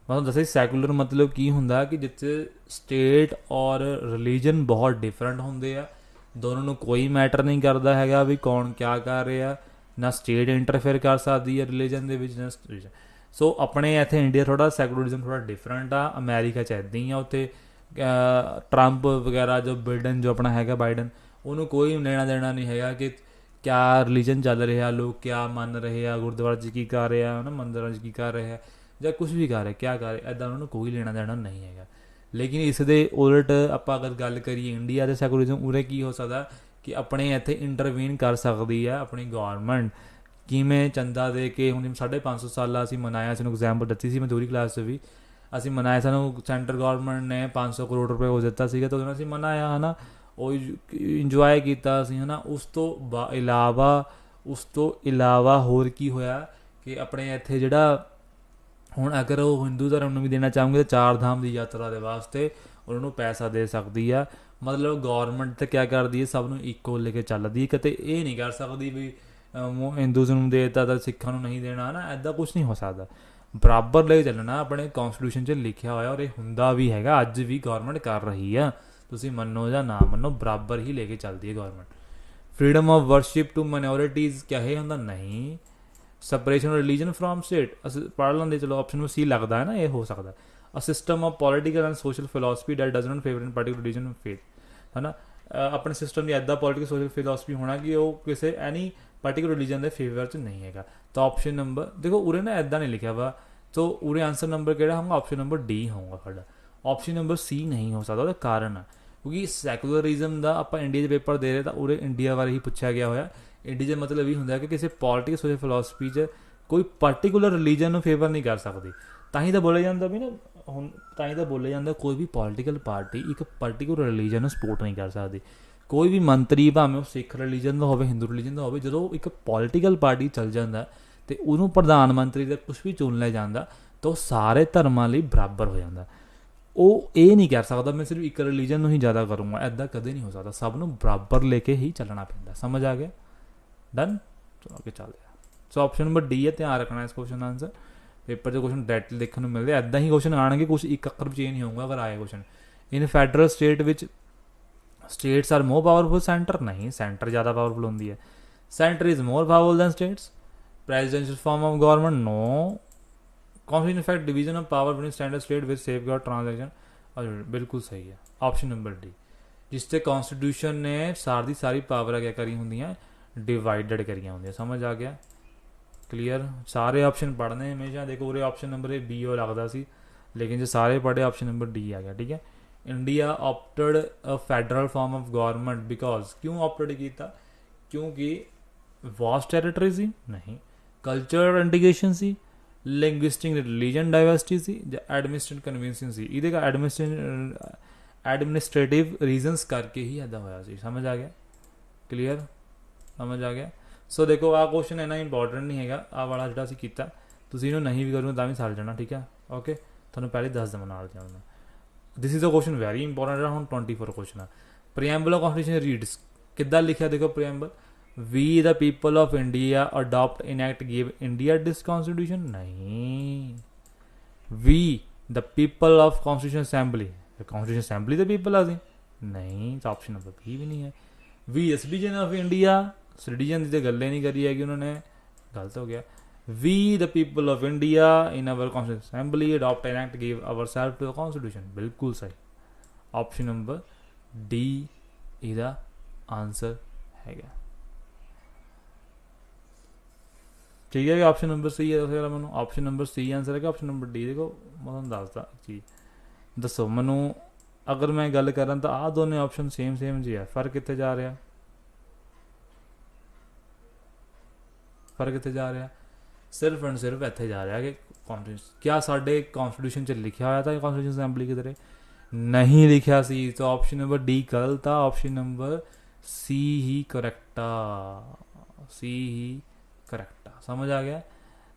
ਤੁਹਾਨੂੰ ਦੱਸਿਆ ਸੈਕੂਲਰ ਮਤਲਬ ਕੀ ਹੁੰਦਾ, ਕਿ ਜਿੱਥੇ ਸਟੇਟ ਔਰ ਰਿਲੀਜਨ ਬਹੁਤ ਡਿਫਰੈਂਟ ਹੁੰਦੇ ਆ, ਦੋਨੋਂ ਨੂੰ ਕੋਈ ਮੈਟਰ ਨਹੀਂ ਕਰਦਾ ਹੈਗਾ ਵੀ ਕੌਣ ਕਿਆ ਕਰ ਰਿਹਾ, ਨਾ ਸਟੇਟ ਇੰਟਰਫੇਅਰ ਕਰ ਸਕਦੀ ਹੈ ਰਿਲੀਜਨ ਦੇ ਵਿੱਚ, ਨਾ ਰਿਲੀਜਨ। ਸੋ ਆਪਣੇ ਇੱਥੇ ਇੰਡੀਆ ਥੋੜ੍ਹਾ ਸੈਕੂਲਰਿਜ਼ਮ ਥੋੜ੍ਹਾ ਡਿਫਰੈਂਟ ਆ, ਅਮੈਰੀਕਾ 'ਚ ਇੱਦਾਂ ਹੀ ਆ, ਉੱਥੇ ਟਰੰਪ ਵਗੈਰਾ ਜੋ ਬਿਡਨ ਜੋ ਆਪਣਾ ਹੈਗਾ ਬਾਈਡਨ, ਉਹਨੂੰ ਕੋਈ ਲੈਣਾ ਦੇਣਾ ਨਹੀਂ ਹੈਗਾ ਕਿ ਕਿਆ ਰਿਲੀਜਨ ਚੱਲ ਰਿਹਾ, ਲੋਕ ਕਿਆ ਮੰਨ ਰਹੇ ਆ, ਗੁਰਦੁਆਰਾ 'ਚ ਕੀ ਕਰ ਰਿਹਾ, ਹੈ ਨਾ, ਮੰਦਿਰਾਂ 'ਚ ਕੀ ਕਰ ਰਿਹਾ, ਜਾਂ ਕੁਛ ਵੀ ਕਰ ਰਿਹਾ, ਕਿਆ ਕਰ ਰਿਹਾ, ਇੱਦਾਂ ਉਹਨਾਂ ਨੂੰ ਕੋਈ ਲੈਣਾ ਦੇਣਾ ਨਹੀਂ ਹੈਗਾ। ਲੇਕਿਨ ਇਸ ਦੇ ਉਲਟ ਆਪਾਂ ਅਗਰ ਗੱਲ ਕਰੀਏ ਇੰਡੀਆ ਦੇ ਸੈਕੂਲਰਿਜ਼ਮ, ਉਰੇ ਕੀ ਹੋ ਸਕਦਾ ਕਿ ਆਪਣੇ ਇੱਥੇ ਇੰਟਰਵੀਨ ਕਰ ਸਕਦੀ ਹੈ ਆਪਣੀ ਗੌਰਮੈਂਟ, ਕਿਵੇਂ ਚੰਦਾ ਦੇ ਕੇ, ਹੁਣ ਜਿਵੇਂ 550 ਸਾਲਾ ਅਸੀਂ ਮਨਾਇਆ, ਸਾਨੂੰ ਐਗਜ਼ਾਮਪਲ ਦਿੱਤੀ ਸੀ ਮੈਂ ਥਿਊਰੀ ਕਲਾਸ 'ਚ ਵੀ, ਅਸੀਂ ਮਨਾਇਆ, ਸਾਨੂੰ ਸੈਂਟਰ ਗੌਰਮੈਂਟ ਨੇ 500 ਕਰੋੜ ਰੁਪਏ ਉਹ ਦਿੱਤਾ ਸੀਗਾ, ਤਾਂ ਉਹਦੇ ਨਾਲ ਅਸੀਂ ਮਨਾਇਆ, ਹੈ ਨਾ, ਉਹ ਇੰਜੋਏ ਕੀਤਾ ਅਸੀਂ, ਹੈ ਨਾ। ਉਸ ਤੋਂ ਇਲਾਵਾ ਹੋਰ ਕੀ ਹੋਇਆ ਕਿ ਆਪਣੇ ਇੱਥੇ ਜਿਹੜਾ ਹੁਣ ਅਗਰ ਉਹ ਹਿੰਦੂ ਧਰਮ ਨੂੰ ਵੀ ਦੇਣਾ ਚਾਹੋਗੇ ਤਾਂ 4 ਧਾਮ ਦੀ ਯਾਤਰਾ ਦੇ ਵਾਸਤੇ ਉਹਨਾਂ ਨੂੰ ਪੈਸਾ ਦੇ ਸਕਦੀ ਆ। ਮਤਲਬ ਗੌਰਮੈਂਟ ਤਾਂ ਕਿਆ ਕਰਦੀ ਹੈ, ਸਭ ਨੂੰ ਇੱਕੋ ਲੈ ਕੇ ਚੱਲਦੀ, ਕਿਤੇ ਇਹ ਨਹੀਂ ਕਰ ਸਕਦੀ ਵੀ ਹਿੰਦੂਜ਼ ਨੂੰ ਦੇ ਦਿੱਤਾ ਤਾਂ ਸਿੱਖਾਂ ਨੂੰ ਨਹੀਂ ਦੇਣਾ, ਹੈ ਨਾ, ਇੱਦਾਂ ਕੁਛ ਨਹੀਂ ਹੋ ਸਕਦਾ, ਬਰਾਬਰ ਲੈ ਚੱਲਣਾ। ਆਪਣੇ ਕੌਂਸਟੀਟਿਊਸ਼ਨ 'ਚ ਲਿਖਿਆ ਹੋਇਆ, ਔਰ ਇਹ ਹੁੰਦਾ ਵੀ ਹੈਗਾ, ਅੱਜ ਵੀ ਗੌਰਮੈਂਟ ਕਰ ਰਹੀ ਆ, ਤੁਸੀਂ ਮੰਨੋ ਜਾਂ ਨਾ ਮੰਨੋ, ਬਰਾਬਰ ਹੀ ਲੈ ਕੇ ਚੱਲਦੀ ਹੈ government. Freedom of worship to minorities क्या है ਹੁੰਦਾ, ਨਹੀਂ। Separation of religion from state, ਅਸੀਂ ਪੜ੍ਹ ਲੈਂਦੇ, ਚਲੋ ਆਪਸ਼ਨ ਨੂੰ ਸੀ ਲੱਗਦਾ ਹੈ ਨਾ, ਇਹ ਹੋ ਸਕਦਾ। A system of political and social philosophy that does not favour in particular religion faith, ਹੈ ਨਾ। ਆਪਣੇ ਸਿਸਟਮ ਦੀ ਇੱਦਾਂ ਪੋਲੀਟੀਕਲ ਸੋਸ਼ਲ ਫਿਲੋਸਫੀ ਹੋਣਾ ਕਿ ਉਹ ਕਿਸੇ ਐਨੀ ਪਾਰਟੀਕੂਲਰ ਰਿਲੀਜਨ ਦੇ ਫੇਵਰ 'ਚ ਨਹੀਂ ਹੈਗਾ। ਤਾਂ ਆਪਸ਼ਨ ਨੰਬਰ ਦੇਖੋ ਉਰੇ ਨਾ ਇੱਦਾਂ ਨਹੀਂ ਲਿਖਿਆ ਵਾ, ਤਾਂ ਉਰੇ ਆਂਸਰ ਨੰਬਰ ਕਿਹੜਾ ਹੋਊਗਾ, ਆਪਸ਼ਨ ਨੰਬਰ ਡੀ ਹੋਊਗਾ ਸਾਡਾ, ਆਪਸ਼ਨ ਨੰਬਰ ਸੀ ਨਹੀਂ ਹੋ ਸਕਦਾ। ਉਹਦਾ ਕਾਰਨ ਆ ਕਿਉਂਕਿ ਸੈਕੂਲਰਿਜ਼ਮ ਦਾ ਆਪਾਂ ਇੰਡੀਆ 'ਚ ਪੇਪਰ ਦੇ ਰਹੇ ਤਾਂ ਉਰੇ ਇੰਡੀਆ ਬਾਰੇ ਹੀ ਪੁੱਛਿਆ ਗਿਆ ਹੋਇਆ। ਇੰਡੀਆ 'ਚ ਮਤਲਬ ਇਹ ਹੁੰਦਾ ਕਿ ਕਿਸੇ ਪੋਲੀਟਿਕਲ ਸੋਸ਼ਲ ਫਿਲੋਸਫੀ 'ਚ ਕੋਈ ਪਾਰਟੀਕੂਲਰ ਰਿਲੀਜਨ ਨੂੰ ਫੇਵਰ ਨਹੀਂ ਕਰ ਸਕਦੀ। ਤਾਂ ਹੀ ਤਾਂ ਬੋਲਿਆ ਜਾਂਦਾ ਵੀ ਨਾ, ਹੁਣ ਤਾਂ ਹੀ ਤਾਂ ਬੋਲਿਆ ਜਾਂਦਾ ਕੋਈ ਵੀ ਪੋਲੀਟੀਕਲ ਪਾਰਟੀ ਇੱਕ ਪਾਰਟੀਕੂਲਰ ਰਿਲੀਜਨ ਨੂੰ ਸਪੋਰਟ ਨਹੀਂ ਕਰ ਸਕਦੀ। ਕੋਈ ਵੀ ਮੰਤਰੀ ਭਾਵੇਂ ਉਹ ਸਿੱਖ ਰਿਲੀਜਨ ਦਾ ਹੋਵੇ, ਹਿੰਦੂ ਰਿਲੀਜਨ ਦਾ ਹੋਵੇ, ਜਦੋਂ ਇੱਕ ਪੋਲੀਟੀਕਲ ਪਾਰਟੀ ਚੱਲ ਜਾਂਦਾ ਅਤੇ ਉਹਨੂੰ ਪ੍ਰਧਾਨ ਮੰਤਰੀ ਦਾ ਕੁਛ ਵੀ ਚੁਣ ਲਿਆ ਜਾਂਦਾ ਤਾਂ ਉਹ ਸਾਰੇ ਧਰਮਾਂ ਲਈ ਬਰਾਬਰ ਹੋ ਜਾਂਦਾ। ਉਹ ਇਹ ਨਹੀਂ ਕਰ ਸਕਦਾ ਮੈਂ ਸਿਰਫ ਇੱਕ ਰਿਲੀਜਨ ਨੂੰ ਹੀ ਜ਼ਿਆਦਾ ਕਰੂੰਗਾ, ਇੱਦਾਂ ਕਦੇ ਨਹੀਂ ਹੋ ਸਕਦਾ। ਸਭ ਨੂੰ ਬਰਾਬਰ ਲੈ ਕੇ ਹੀ ਚੱਲਣਾ ਪੈਂਦਾ। ਸਮਝ ਆ ਗਿਆ? ਡਨ। ਚਲੋ ਅੱਗੇ ਚੱਲਦੇ ਆ। ਸੋ ਆਪਸ਼ਨ ਨੰਬਰ ਡੀ ਹੈ, ਧਿਆਨ ਰੱਖਣਾ ਇਸ ਕੁਐਸਚਨ ਆਂਸਰ। ਪੇਪਰ 'ਚ ਕੁਐਸਚਨ ਡਾਇਰੈਕਟ ਦੇਖਣ ਨੂੰ ਮਿਲਦੇ, ਇੱਦਾਂ ਹੀ ਕੁਐਸਚਨ ਆਉਣਗੇ, ਕੁਛ ਇੱਕ ਅੱਖਰ ਵੀ ਚੇਂਜ ਨਹੀਂ ਹੋਊਗਾ ਅਗਰ ਆਏ ਕੁਐਸਚਨ। ਇਨ ਫੈਡਰਲ ਸਟੇਟ ਵਿੱਚ states are more powerful centre, ਨਹੀਂ, ਸੈਂਟਰ ਜ਼ਿਆਦਾ ਪਾਵਰਫੁਲ ਹੁੰਦੀ ਹੈ। Centre is more powerful than states. Presidential form of government, no. Constitution effect division of power between standard state with safeguard transaction, और बिल्कुल सही है option number D, जिससे constitution ने सारी सारी पावर क्या करी होंगी, डिवाइडेड करी होंगी। समझ आ गया? क्लीयर? सारे ऑप्शन पढ़ने हमेशा देखो, पूरे ऑप्शन नंबर बी ओ लगता सी, लेकिन जो सारे पढ़े ऑप्शन नंबर डी आ गया। ठीक है। India opted a federal form of government because, क्यों ऑप्टेड किया? क्योंकि वास्ट टेरिटरी सी, नहीं, कल्चरल इंटीग्रेशन सी, लिंग्विस्टिक रिलीजन डाइवर्सिटी सी, एडमिनिस्ट्रेटिव कन्वीनियंस सी। ये एडमिनिस्ट्रेटिव रीजनस करके ही ऐसा होया सी। समझ आ गया? क्लीयर? समझ आ गया? सो देखो आ क्वेश्चन इन्ना इंपॉर्टेंट नहीं है, आ वाला जो असीं कीता तुसीं इहनूं नहीं भी करोगे तां भी सर जाना। ठीक है, ओके, तुहानूं पहले दस देवां नाल जाऊँ। This is a question very important. हुण 24 क्वेश्चन है। प्रीएम्बल ऑफ कॉन्स्टिट्यूशन रीड्स, किद्दां लिखिया देखो preamble, we the people of India adopt enact give India this constitution, नहीं, we the people of constitution assembly, constitution assembly the people आसी, नहीं, तो option number B भी नहीं है। We the citizen of India, citizen की तो गल नहीं करी है कि उन्होंने, गलत हो गया। We the people of India in our constitution assembly adopt enact give our self to the constitution, बिल्कुल सही। ऑप्शन नंबर डी इसका आंसर है। ठीक है, ऑप्शन नंबर सी है। मैं ऑप्शन नंबर सी आंसर है। ऑप्शन नंबर डी देखो मैं तुहानूं दसदा चीज़, दसो मैनू अगर मैं गल करा तो आ दोनों ऑप्शन सेम सेम जी है। फर्क कितने जा रहा? फर्क कितने जा रहा? सिर्फ एंड सिर्फ इत्थे जा रहा कि कॉन्स्टिट्यूशन, क्या साडे कॉन्स्टिट्यूशन च लिखा होया था कॉन्स्टिट्यूशन असैंबली किधरे? नहीं लिखा सी, तो ऑप्शन नंबर डी गलत आ, ऑप्शन नंबर सी ही करेक्ट आ, सी ही करेक्ट आ। समझ आ गया?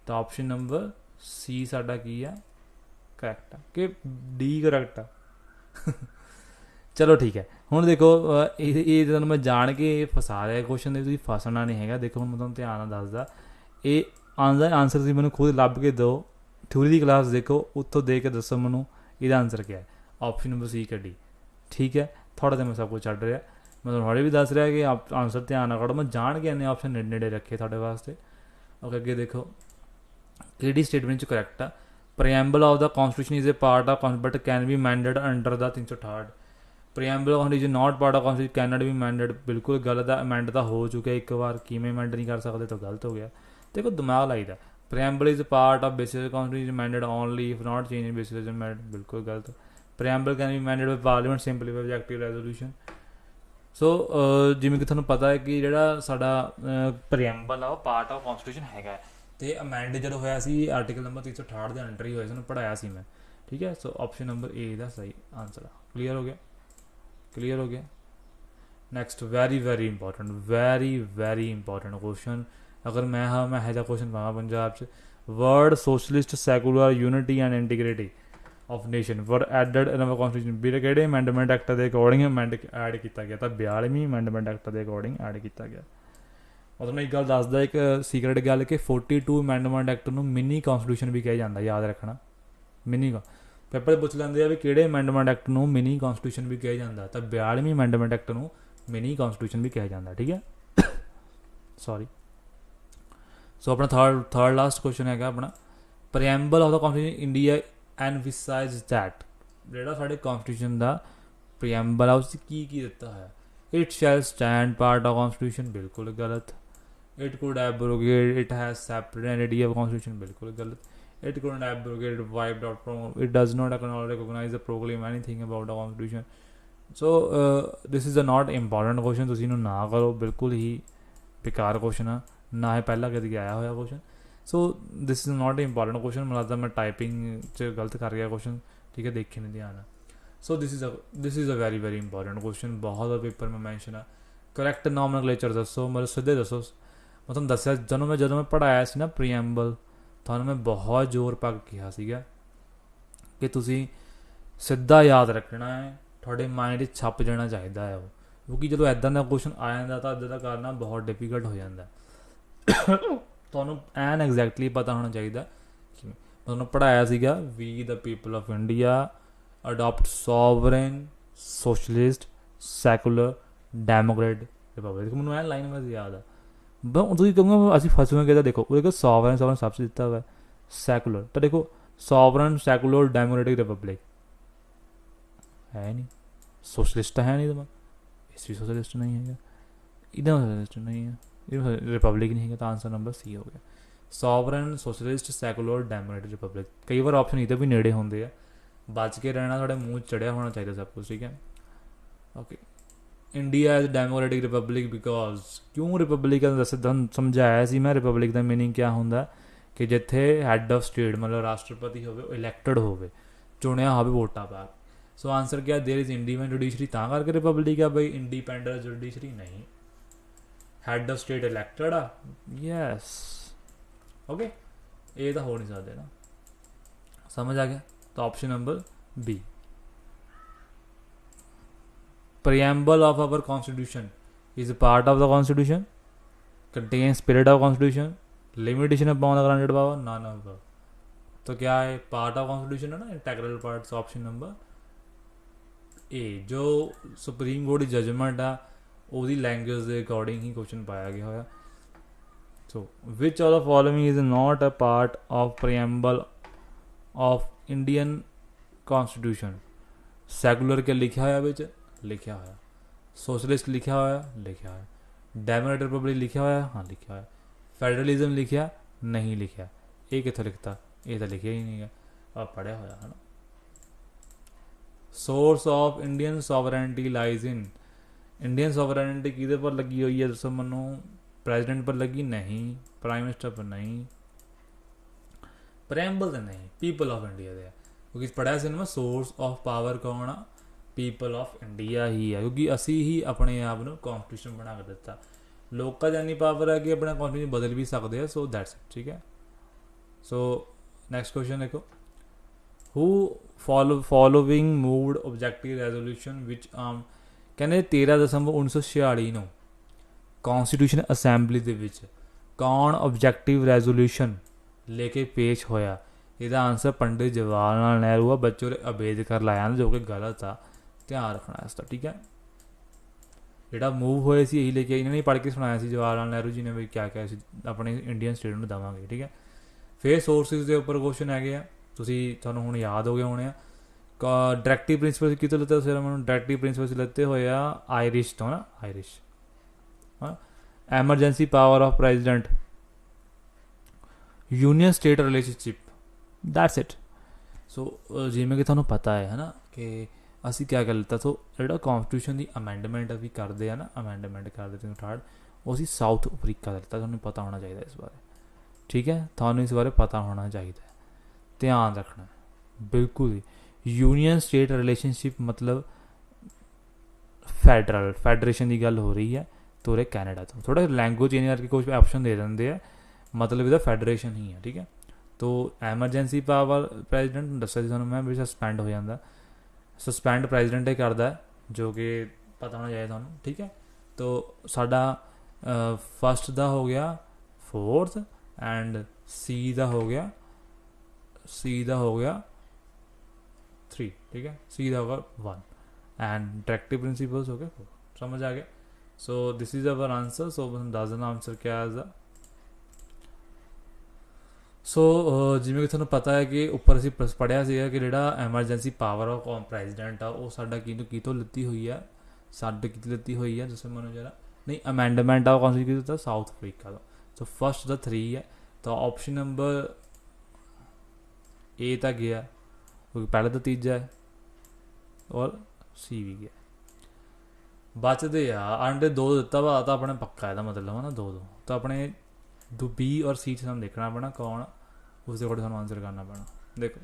तो ऑप्शन नंबर सी साडा की आ करैक्ट आ कि डी करैक्ट आ। चलो ठीक है, ਹੁਣ ਦੇਖੋ ਇਹ ਤੁਹਾਨੂੰ ਮੈਂ ਜਾਣ ਕੇ ਫਸਾ ਰਿਹਾ ਕੁਐਸਚਨ ਦੇ, ਤੁਸੀਂ ਫਸਣਾ ਨਹੀਂ ਹੈਗਾ। ਦੇਖੋ ਹੁਣ ਮੈਂ ਤੁਹਾਨੂੰ ਧਿਆਨ ਨਾਲ ਦੱਸਦਾ, ਇਹ ਆਨਸਰ ਤੁਸੀਂ ਮੈਨੂੰ ਖੁਦ ਲੱਭ ਕੇ ਦਿਓ, ਥਿਊਰੀ ਦੀ ਕਲਾਸ ਦੇਖੋ, ਉੱਥੋਂ ਦੇ ਕੇ ਦੱਸੋ ਮੈਨੂੰ ਇਹਦਾ ਆਨਸਰ ਕਿਆ ਹੈ। ਆਪਸ਼ਨ ਨੰਬਰ ਸੀ ਕੱਢੀ, ਠੀਕ ਹੈ। ਥੋੜ੍ਹਾ ਜਿਹਾ ਮੈਂ ਸਭ ਕੁਝ ਛੱਡ ਰਿਹਾ, ਮੈਂ ਤੁਹਾਨੂੰ ਹਾਲੇ ਵੀ ਦੱਸ ਰਿਹਾ ਕਿ ਆਨਸਰ ਧਿਆਨ ਨਾਲ ਕੱਢੋ, ਮੈਂ ਜਾਣ ਕੇ ਇੰਨੇ ਆਪਸ਼ਨ ਨੇੜੇ ਨੇੜੇ ਰੱਖੇ ਤੁਹਾਡੇ ਵਾਸਤੇ। ਓਕੇ, ਅੱਗੇ ਦੇਖੋ ਕਿਹੜੀ ਸਟੇਟਮੈਂਟ 'ਚ ਕਰੈਕਟ ਆ। Preamble of the constitution is a part of but can be amended under the 368। Preamble of is not part of constitution can not be amended, ਬਿਲਕੁਲ ਗਲਤ ਹੈ। ਅਮੈਂਡ ਤਾਂ ਹੋ ਚੁੱਕਿਆ ਇੱਕ ਵਾਰ, ਕਿਵੇਂ ਅਮੈਂਡ ਨਹੀਂ ਕਰ ਸਕਦੇ, ਤਾਂ ਗਲਤ ਹੋ ਗਿਆ। ਦੇਖੋ ਦਿਮਾਗ ਲਾਈਦਾ, preamble is part of basis constitution amended only if not change basis amend, ਬਿਲਕੁਲ ਗਲਤ। Preamble can be amended by parliament simply by objective resolution. So ਜਿਵੇਂ ਕਿ ਤੁਹਾਨੂੰ ਪਤਾ ਹੈ ਕਿ ਜਿਹੜਾ ਸਾਡਾ ਪ੍ਰੀਐਂਬਲ ਆ ਉਹ ਪਾਰਟ ਆਫ ਕੌਨਸਟੀਟਿਊਸ਼ਨ ਹੈਗਾ, ਅਤੇ ਅਮੈਂਡ ਜਦੋਂ ਹੋਇਆ ਸੀ ਆਰਟੀਕਲ ਨੰਬਰ 368 ਦੇ ਅੰਡਰ ਹੀ ਹੋਇਆ ਸੀ, ਉਹਨੂੰ ਪੜ੍ਹਾਇਆ ਸੀ ਮੈਂ, ਠੀਕ ਹੈ। ਸੋ ਆਪਸ਼ਨ ਨੰਬਰ ਏ ਦਾ ਸਹੀ ਆਨਸਰ ਆ। ਕਲੀਅਰ ਹੋ ਗਿਆ? क्लियर हो गया। Next very very important, very very important question, अगर मैं हाँ मैं है क्वेश्चन पावा पंजाब च, word socialist secular unity and integrity of nation were added in our constitution भी किहड़े अमेंडमेंट एक्ट के अकॉर्डिंग अमेंड ऐड किया गया, तो 42वें अमेंडमेंट एक्ट के अकॉर्डिंग ऐड किया गया। मतलब एक गल दसदा, एक सीक्रेट गल कि 42 अमेंडमेंट एक्ट में मिनी कॉन्स्टिट्यूशन भी कहा जाता, याद रखना। मिनी पेपर पुछ लेंगे भी किहड़े अमेंडमेंट एक्ट में मिनी कॉन्स्टिट्यूशन भी कहा जाता, तो 42वें अमेंडमेंट एक्ट में मिनी कॉन्स्टिट्यूशन भी कहा जाता, ठीक है। सॉरी। सो अपना थर्ड लास्ट क्वेश्चन है अपना, preamble of the constitution India envisage that, जो साढ़े कॉन्स्टिट्यूशन का प्रीएंबल है उस की दिता है, it shall stand part of constitution, बिल्कुल गलत। It could abrogate, it has separate entity of constitution, बिल्कुल गलत। It couldn't abrogate, wiped out from, it does not acknowledge, recognize the proclaim anything about the constitution. So this is a not important question, ਤੁਸੀਂ ਇਹਨੂੰ ਨਾ ਕਰੋ, ਬਿਲਕੁਲ ਹੀ ਬੇਕਾਰ question ਆ, ਨਾ ਇਹ ਪਹਿਲਾਂ ਕਦੇ ਆਇਆ ਹੋਇਆ question. So this is not important question, ਮੈਨੂੰ ਲੱਗਦਾ ਮੈਂ ਟਾਈਪਿੰਗ 'ਚ ਗਲਤ ਕਰ ਗਿਆ ਕੁਐਸਚਨ, ਠੀਕ ਹੈ, ਦੇਖੇ ਨਹੀਂ ਧਿਆਨ। So this is a very very important question, ਬਹੁਤ ਪੇਪਰ ਮੈਂ ਮੈਂਸ਼ਨ ਆ। ਕਰੈਕਟ ਨੋਮਨਕਲੇਚਰ ਦੱਸੋ, ਮਤਲਬ ਸਿੱਧੇ ਦੱਸੋ। ਮੈਂ ਤੁਹਾਨੂੰ ਦੱਸਿਆ ਜਦੋਂ ਮੈਂ ਪੜ੍ਹਾਇਆ ਸੀ ਨਾ ਪ੍ਰੀਐਂਬਲ, ਤੁਹਾਨੂੰ ਮੈਂ ਬਹੁਤ ਜ਼ੋਰ ਪਾ ਕੇ ਕਿਹਾ ਸੀਗਾ ਕਿ ਤੁਸੀਂ ਸਿੱਧਾ ਯਾਦ ਰੱਖਣਾ ਹੈ, ਤੁਹਾਡੇ ਮਾਈਂਡ 'ਚ ਛਪ ਜਾਣਾ ਚਾਹੀਦਾ ਹੈ ਉਹ, ਕਿਉਂਕਿ ਜਦੋਂ ਇੱਦਾਂ ਦਾ ਕੁਐਸਚਨ ਆ ਜਾਂਦਾ ਤਾਂ ਇੱਦਾਂ ਦਾ ਕਰਨਾ ਬਹੁਤ ਡਿਫੀਕਲਟ ਹੋ ਜਾਂਦਾ। ਤੁਹਾਨੂੰ ਐਨ ਐਗਜ਼ੈਕਟਲੀ ਪਤਾ ਹੋਣਾ ਚਾਹੀਦਾ ਕਿ ਤੁਹਾਨੂੰ ਪੜ੍ਹਾਇਆ ਸੀਗਾ, ਵੀ the people of India adopt sovereign socialist secular democrat republic, ਮੈਨੂੰ ਐਨ ਲਾਈਨ ਵੈਸੇ ਯਾਦ ਆ। ਤੁਸੀਂ ਕਹੋਗੇ ਅਸੀਂ ਫਸੇ ਹੋਏ, ਦੇਖੋ ਉਹ ਦੇਖੋ ਸੋਵਰਨ ਸਭ से ਦਿੱਤਾ हुआ है, सैकुलर तो देखो सॉवरन सैकुलर डेमोक्रेटिक रिपब्लिक है नहीं, सोशलिस्ट है नहीं, तो इस भी सोशलिस्ट नहीं है, इधर सोशलिस्ट नहीं है, ये रिपब्लिक नहीं है, तो आंसर नंबर सी हो गया, sovereign socialist secular democratic Republic. कई बार ऑप्शन इधर भी नेड़े होंगे आ, बच के रहना, थोड़ा मूँह चढ़िया होना चाहिए सब कुछ, ठीक है। Okay, India is democratic Republic because, क्यों रिपब्लिक समझाया सी मैं, रिपब्लिक का मीनिंग क्या होंगे कि जिथे हैड ऑफ स्टेट मतलब राष्ट्रपति हो इलैक्टेड हो चुनिया हो वोटा पा। सो आंसर क्या, देयर इज इंडिपेंडेंट जुडिशरी, तां करके रिपब्लिक है भाई, इंडिपेंडेंट जुडिशरी नहीं, हैड ऑफ स्टेट इलैक्टेड आ, यस ओके, ये तो हो नहीं सकते ना, समझ आ गया। तो option number B, preamble of our constitution is a part of the constitution, contains spirit of constitution, limitation upon the granted power, none of the, तो क्या है, पार्ट ऑफ कॉन्स्टिट्यूशन है ना, integral part. Option number A, जो supreme court की judgement आ ਉਹਦੀ language के अकॉर्डिंग ही क्वेश्चन पाया गया होया। So which of the following is not a part of preamble of Indian constitution, secular के लिखा होया विच, लिखा होया, सोशलिस्ट लिखा होया, लिखा होया, डेमोक्रेटिक रिपब्लिक लिखा होया, हाँ लिखा होया, फेडरलिज्म लिखा नहीं लिखा, ये कितों लिखता, ये तो लिखा ही नहीं है, आप पढ़िया होया है ना। Source of Indian sovereignty lies in, Indian sovereignty किधे पर लगी हुई है दसो मनो, प्रेजिडेंट पर लगी नहीं, प्राइम मिनिस्टर पर नहीं, प्रेम्बल तो नहीं, पीपल ऑफ इंडिया दे, क्योंकि पढ़िया सी मैं सोर्स ऑफ पावर कौन आ, पीपल ऑफ इंडिया ही है, क्योंकि असी ही अपने आप को कॉन्स्टिट्यूशन बना के दिता। लोगों का इन्नी पावर है कि अपना कॉन्स्टिट्यूशन बदल भी सकते हैं। सो दैट्स इट, ठीक है। सो नेक्स्ट क्वेश्चन देखो, who following moved objective resolution which आम कहने 13 ਦਸੰਬਰ 1946 ਨੂੰ कॉन्स्टिट्यूशन असैंबली ਦੇ ਵਿੱਚ कौन ऑब्जेक्टिव रेजोल्यूशन लेके पेश होया। ਇਹਦਾ आंसर पंडित जवाहर लाल नेहरू ਆ, बच्चों ने अंबेडकर लाया जो कि गलत आ, ध्यान रखना इसका, ठीक है। ਜਿਹੜਾ मूव ਹੋਏ ਸੀ यही लेके इन्होंने पढ़ के सुनाया ਸੀ जवाहर लाल नेहरू जी ने भी क्या क्या अपने इंडियन स्टेट ਨੂੰ देवांगे, ठीक है। फिर सोर्सिस के उपर क्वेश्चन है, ਤੁਹਾਨੂੰ ਹੁਣ याद हो गए होने। डायरेक्टिव प्रिंसिपल कितों लेते हो? मैं डायरेक्टिव प्रिंसिपल लेते हुए आयरिश तो ना, आयरिश। हाँ, emergency power of president, union state relationship, that's it. So जिमें कि थानू पता है ना कि असी क्या कर लेता, सो जो कॉन्स्टिट्यूशन की अमेंडमेंट अभी करते हैं ना, अमेंडमेंट करते 368 वो असी साउथ अफ्रीका का लेता। थानू पता होना चाहिए इस बारे, ठीक है। थानू इस बारे पता होना चाहिए, ध्यान रखना बिल्कुल ही। यूनियन स्टेट रिलेशनशिप मतलब फैडरेशन की गल हो रही है, तो रे कैनेडा तो थोड़ा लैंग्वेज चेंज करके कुछ ऑप्शन दे देंगे है, मतलब इसका फैडरेशन ही है, ठीक है। तो एमरजेंसी पावर प्रेजिडेंट दसा जी मैं भी सस्पेंड हो जाता, सस्पेंड प्रेजिडेंट ही करता है, जो कि पता होना चाहिए थानू, ठीक है। तो साडा फर्स्ट का हो गया 4th एंड सी का हो गया 3, ठीक है। सी का होगा 1 एंड डायरेक्टिव प्रिंसिपल्स हो गए 4, समझ आ गया। So this is our answer. So दस देना आंसर क्या है। सो जिमें कि थोड़ा पता है कि उपर असी पढ़िया कि जो एमरजेंसी पावर ऑफ प्रेजिडेंट आ वो साडा कितों लिती हुई है, साडे की लिती हुई है, जैसे मैंने जरा नहीं amendment of constitution South Africa का। सो फर्स्ट द 3 है, तो ऑप्शन नंबर ए तक गया क्योंकि पहले तो तीजा है और सी भी गया, बचते यार अंडे 2 दिता वा तो अपने पक्का है, मतलब है ना 2 तो अपने बी और सी सानू देखना पैना कौन, उसके अकॉर्डिंग सानू आंसर करना पैना। देखो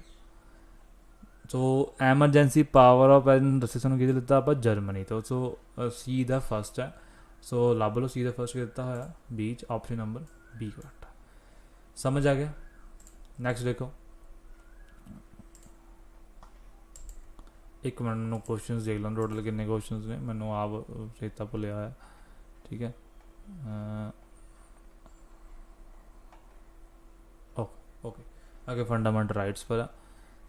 सो एमरजेंसी पावर ऑफ प्रेजिडेंट दसे सानू कि दिता आप जर्मनी तो, सो सी दा फर्स्ट है। सो लभ लो सी दा फर्स्ट दिता होया B, option number B correct, समझ आ गया। नैक्सट देखो, एक मिनट मैं क्वेश्चन देख लो टोटल कितने क्वेश्चन ने, मैंने आप चेता भुलिया है, ठीक है। ओके आगे फंडामेंटल राइट्स पर।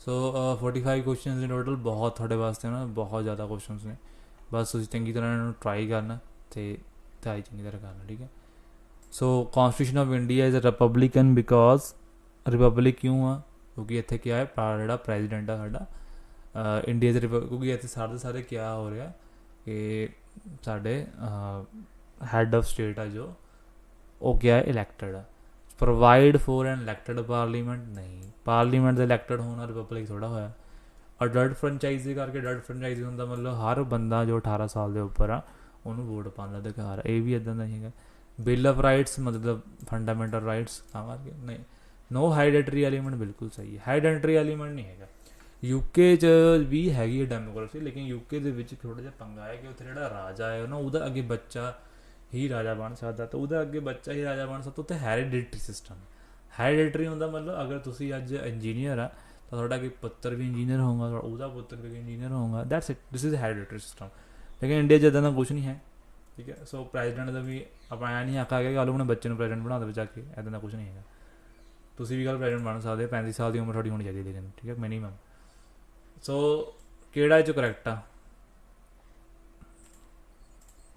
सो 45 क्वेश्चन ने टोटल, बहुत थोड़े वास्ते ना बहुत ज़्यादा क्वेश्चन ने, बस तुम चंगी तरह ट्राई करना तो तैयारी चंगी तरह करना, ठीक है। So constitution of India is a republican because republic क्यों आ, क्योंकि इतने क्या है जो प्रेजिडेंट है साडा इंडिया के, क्योंकि इतने सारे क्या हो रहा कि साढ़े हैड ऑफ स्टेट है जो वो क्या है इलैक्टेड है, provide for an elected parliament नहीं, पार्लीमेंट का इलैक्टेड होना रिपब्लिक थोड़ा होया। और डर्ट फ्रेंचाइजी करके, डर्ट फ्रेंचाइजी होंदा मतलब हर बंदा जो 18 साल के उपर आ उन्होंने वोट पाने का अधिकार है, ये भी इदा नहीं है। बिल ऑफ राइट्स मतलब फंडामेंटल राइट्स कहाँ करके नहीं, नो हाईडेंट्री एलीमेंट बिल्कुल सही है, हाईडेंट्री एलीमेंट नहीं है। यूके च भी हैगी है डेमोक्रेसी, लेकिन यूके के थोड़ा जिहा पंगा है कि उत्थे जो राजा है ना उहदा अगे बच्चा ही राजा बन सकता, तो उहदा अगे बच्चा ही राजा बन सकता, उत्थे हैरीडिटरी सिस्टम। हैरीडिटरी होंदा मतलब अगर तुसी अज इंजीनियर आ तो थोड़ा कि पुत्र भी इंजीनियर होगा, उहदा पुत्र भी इंजीनियर होगा, that's it, this is hereditary system. लेकिन इंडिया च इदां दा कुछ नहीं है, ठीक है। सो प्रेजिडेंट का भी अपना ऐ नहीं आखा कि कल अपने बच्चे को प्रेजिडेंट बना दे जाके, इदां दा कुछ नहीं है। तुसी भी कल प्रेजिडेंट बन सकते, 35 साल की उम्र थोड़ी होनी चाहिए, लेकिन ठीक है मिनीमम। सो केड़ा चो करैक्ट आ,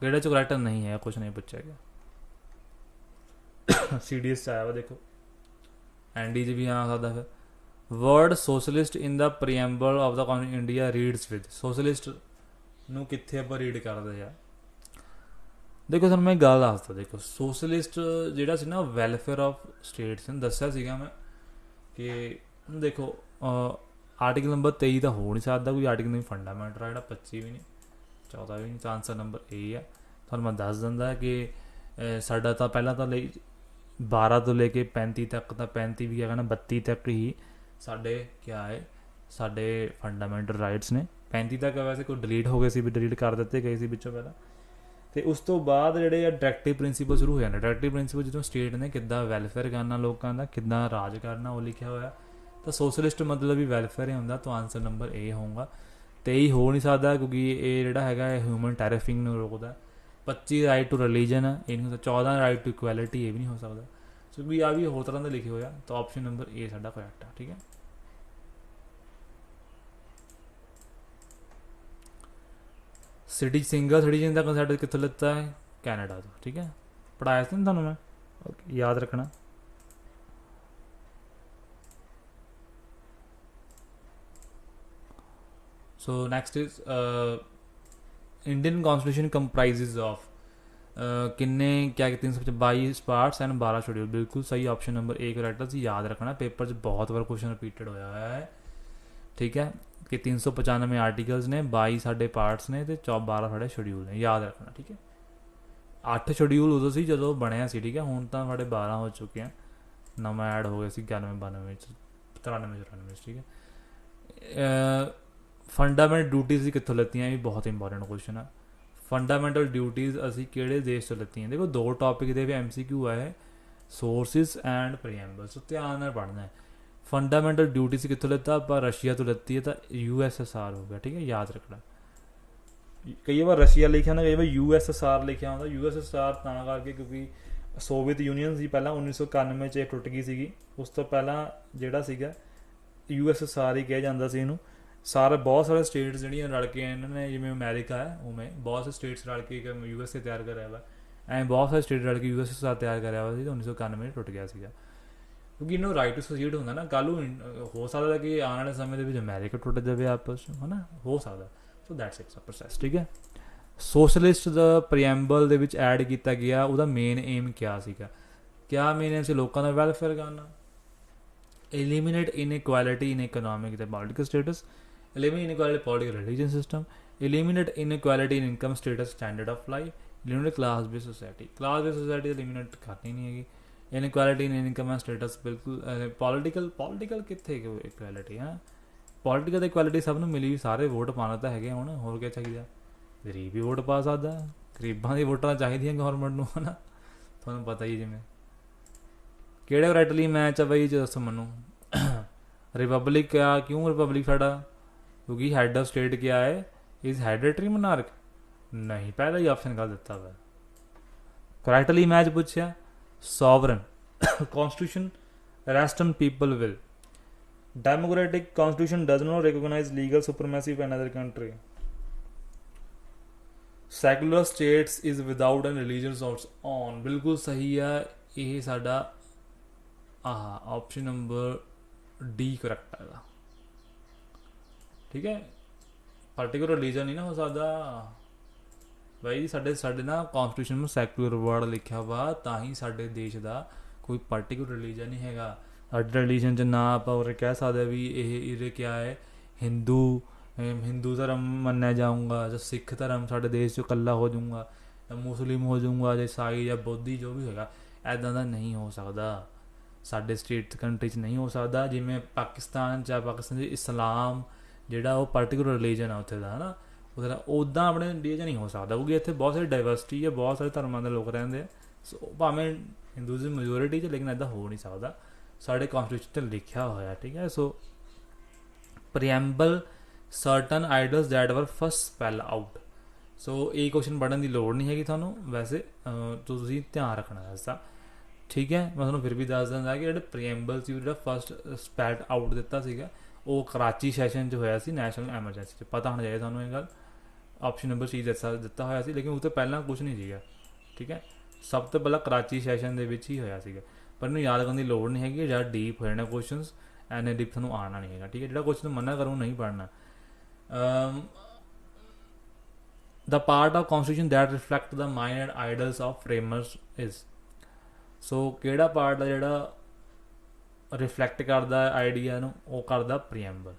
केड़ा चो करैक्ट नहीं है, कुछ नहीं पूछा गया। CDS आया वा देखो, एनडी च भी आ सकता। फिर word socialist in the preamble of the constitution India reads with, socialist नू कित्थे आप रीड करते यार। देखो सर मैं गल दसदा, देखो सोशलिस्ट जिहड़ा सी ना वैलफेयर ऑफ स्टेट्स ने दस्सिया सीगा मैं कि देखो आर्टिकल नंबर 23 तो हो नहीं सकता कोई आर्टिकल नहीं, फंडामेंटल राइट 25 भी नहीं 14 भी नहीं, तो आंसर नंबर ए है। थोड़ा मैं दस दिंदा कि साडा तो पहला तो 12 तो लेके 35 तक, तो 35 भी है ना 32 तक ही साढ़े क्या है ਸਾਡੇ ਫੰਡਾਮੈਂਟਲ ਰਾਈਟਸ ਨੇ। 35 ਤੱਕ ਵੈਸੇ ਕੋਈ ਡਿਲੀਟ ਹੋ ਗਏ ਸੀ, ਵੀ ਡਿਲੀਟ ਕਰ ਦਿੱਤੇ ਗਏ ਸੀ ਵਿੱਚੋਂ ਪਹਿਲਾਂ। ਤੇ ਉਸ ਤੋਂ ਬਾਅਦ ਜਿਹੜੇ ਆ ਡਾਇਰੈਕਟਿਵ ਪ੍ਰਿੰਸੀਪਲ ਸ਼ੁਰੂ ਹੋ ਜਾਂਦੇ। ਡਾਇਰੈਕਟਿਵ ਪ੍ਰਿੰਸੀਪਲ ਜਦੋਂ ਸਟੇਟ ਨੇ ਕਿੱਦਾਂ ਵੈਲਫੇਅਰ ਕਰਨਾ ਲੋਕਾਂ ਦਾ, ਕਿੱਦਾਂ ਰਾਜ ਕਰਨਾ, ਉਹ ਲਿਖਿਆ ਹੋਇਆ। ਤਾਂ ਸੋਸ਼ਲਿਸਟ ਮਤਲਬ ਵੀ ਵੈਲਫੇਅਰ ਹੀ ਹੁੰਦਾ। ਤਾਂ ਆਨਸਰ ਨੰਬਰ ਏ ਹੋਊਗਾ। 23 ਹੋ ਨਹੀਂ ਸਕਦਾ ਕਿਉਂਕਿ ਇਹ ਜਿਹੜਾ ਹੈਗਾ ਇਹ ਹਿਊਮਨ ਟੈਰਿਫਿੰਗ ਨੂੰ ਰੋਕਦਾ। 25 ਰਾਈਟ ਟੂ ਰਿਲੀਜਨ ਇਹ ਨਹੀਂ ਹੋ ਸਕਦਾ। 14 ਰਾਈਟ ਟੂ ਇਕੁਐਲਿਟੀ ਇਹ ਵੀ ਨਹੀਂ ਹੋ ਸਕਦਾ। ਸੋ ਵੀ ਆ ਵੀ ਹੋਰ ਤਰ੍ਹਾਂ ਦੇ ਲਿਖੇ ਹੋਇਆ। ਤਾਂ ਆਪਸ਼ਨ ਨੰਬਰ ਏ ਸਾਡਾ ਕਰੈਕਟ ਆ। ਠੀਕ ਹੈ। ਸਿੰਗਲ ਸਿਟੀਜ਼ਨ ਦਾ ਕੰਸੈਪਟ ਕਿੱਥੋਂ ਲਿੱਤਾ ਹੈ? ਕੈਨੇਡਾ ਤੋਂ। ਠੀਕ ਹੈ, ਪੜ੍ਹਾਇਆ ਸੀ ਨਾ ਤੁਹਾਨੂੰ ਮੈਂ, ਯਾਦ ਰੱਖਣਾ। So next is Indian constitution comprises of किन्ने क्या 322 पार्ट्स एंड 12 शेड्यूल। बिल्कुल सही, ऑप्शन नंबर ए करैक्ट है। याद रखना पेपर च बहुत बार क्वेश्चन रिपीटेड होया है। ठीक है कि 395 आर्टिकल्स ने, 22 साढ़े पार्ट्स ने, तो 12 साढ़े शेड्यूल ने। याद रखना। ठीक है, 8 शेड्यूल उदों सी जो बनया सी। ठीक है, हुण तां साढ़े 12 हो चुके हैं, नवा ऐड हो गया सी 91 92 93 94। ठीक है, फंडामेंटल ड्यूटीज़ कितों लत्तियां, भी बहुत इंपॉर्टेंट क्वेश्चन है। फंडामेंटल ड्यूटीज़ असी किहड़े देश तो लत्तियां? देखो 2 टॉपिक दे MCQ आए, सोर्सिस एंड प्रीएम्बल। सो ध्यान नाल पढ़ना है। फंडामेंटल ड्यूटीज़ कितों लत्ता? आपां रशिया तो लत्ती है, तो USSR हो गया। ठीक है, याद रखना। कई बार रशिया लिखा होंदा, कई बार USSR लिखा होंदा। USSR तां करके क्योंकि सोवियत यूनीयन सी पहला 1991 च टुट गई सी। उस तो पहला जिहड़ा सीगा USSR ही कहा जाता सी इहनूं। सारे बहुत सारे स्टेट्स ਜਿਹੜੀਆਂ ਰਲ ਕੇ इन्होंने, जिवें अमेरिका है उवें बहुत से स्टेट्स रल के USA तैयार कराया वा। ਐਂ बहुत सारे स्टेट रल के USSR तैयार कराया वा। 1991 टुट गया सीगा क्योंकि इन्हों राइट टू सुसीड ਹੁੰਦਾ ना। ਕੱਲ੍ਹ ਨੂੰ ਹੋ ਸਕਦਾ ਕਿ ਆਉਣ ਵਾਲੇ ਸਮੇਂ ਦੇ ਵਿੱਚ ਅਮਰੀਕਾ ਟੁੱਟ ਜਾਵੇ ਆਪਸ ਵਿੱਚ, ਹੈ ਨਾ, ਹੋ ਸਕਦਾ। So that's it's a process. ਠੀਕ ਹੈ, ਸੋਸ਼ਲਿਸਟ ਦਾ ਪ੍ਰੀਐਂਬਲ ਦੇ ਵਿੱਚ ਐਡ ਕੀਤਾ ਗਿਆ। ਉਹਦਾ ਮੇਨ ਏਮ ਕਿਆ ਸੀਗਾ? ਕਿਆ ਮੇਨ ਏਮ ਸੀ? ਲੋਕਾਂ ਦਾ ਵੈਲਫੇਅਰ ਕਰਨਾ। Eliminate inequality in economic and political status, eliminate inequality political religion system, eliminate inequality in income status standard of life, eliminate class based society। class based society eliminate करनी नहीं हैगी। inequality in income and status बिल्कुल। political कितने equality है? political equality सब ਨੂੰ ਮਿਲੀ, ਸਾਰੇ ਵੋਟ ਪਾਣਾ ਤਾਂ ਹੈਗੇ। ਹੁਣ ਹੋਰ ਕੀ ਚਾਹੀਦਾ? ਗਰੀਬ ਵੀ ਵੋਟ ਪਾ ਸਕਦਾ। ਗਰੀਬਾਂ ਦੀ ਵੋਟਾਂ ਚਾਹੀਦੀਆਂ ਗਵਰਨਮੈਂਟ ਨੂੰ, ਹੈ ਨਾ, ਤੁਹਾਨੂੰ ਪਤਾ ਹੀ। ਜਿਵੇਂ ਕਿਹੜੇ ਰਾਈਟਲੀ ਮੈਚ ਆ ਬਈ ਜੀ, ਦੱਸੋ ਮੈਨੂੰ। रिपब्लिक क्या? क्यों रिपब्लिक साडा? क्योंकि हैड ऑफ स्टेट क्या है? Is hereditary monarch? नहीं, पहला ही ऑप्शन गलत दिता हुआ। करैक्टली मैच पूछा sovereign constitution rest on people will. Democratic constitution does not recognize legal supremacy of another country. Secular states is without an religious of on. बिल्कुल सही है, ये साडा ऑप्शन नंबर डी करैक्ट है। ठीक है, पार्टिकुलर रिलीजन नहीं ना हो सकता भाई। साडे ना कॉन्स्टिट्यूशन में सैकुलर वर्ड लिखा वा, तां ही साडे देश का कोई पार्टिकुलर रिलीजन नहीं हैगा। साडे रिलीजन च ना आप कह सकते भी ये क्या है, हिंदू धर्म मन्या जाऊँगा, जो सिख धर्म साडे देश च कल्ला हो जाऊँगा, या मुस्लिम हो जाऊँगा, या ईसाई या बौद्धी जो भी होगा, ऐदा दा नहीं हो सकता। साडे स्टेट कंट्री च नहीं हो सकता। जिमें पाकिस्तान च इस्लाम जिहड़ा वो पार्टिकुलर रिलीजन है उत्थे दा, है ना, उधर उदा अपने इंडिया च नहीं हो सकता क्योंकि इत्थे बहुत सारी डाइवर्सिटी है, बहुत सारे धर्मां दे लोग रहिंदे। सो भावें हिंदूइज्म मेजोरिटी च, लेकिन इदां हो नहीं सकता। साडे कॉन्स्टिट्यूशन च लिखिया होया। ठीक है, so preamble certain ideals that were first spell out. So ये क्वेश्चन पढ़न की लोड़ नहीं हैगी थानू, वैसे तुसीं ध्यान रखना इसदा। ठीक है, मैं थोड़ा फिर भी दस दिंदा कि जो प्रीएम्बल से जो फस्ट स्पैट आउट दिता सीगा वो कराची सैशन जो होया सी नैशनल एमरजेंसी। पता होना चाहिए थानू ये गल। ऑप्शन नंबर सी दिता होया सी, लेकिन उस तो पहला कुछ नहीं सीगा। ठीक है, सब तो पहला कराची सैशन दे विच ही होया सीगा। पर इन्हूं याद करने की लोड़ नहीं हैगी, ज़्यादा डीप हो जाने क्वेश्चन, एने डीप थानू आना नहीं है। ठीक है, जो क्वेश्चन मना करूँ नहीं पढ़ना। The part of constitution that reflect the mind and ideals of framers is. So किहड़ा पार्ट है जिहड़ा रिफ्लैक्ट करता आइडिया नूं, वो करता प्रीएम्बल।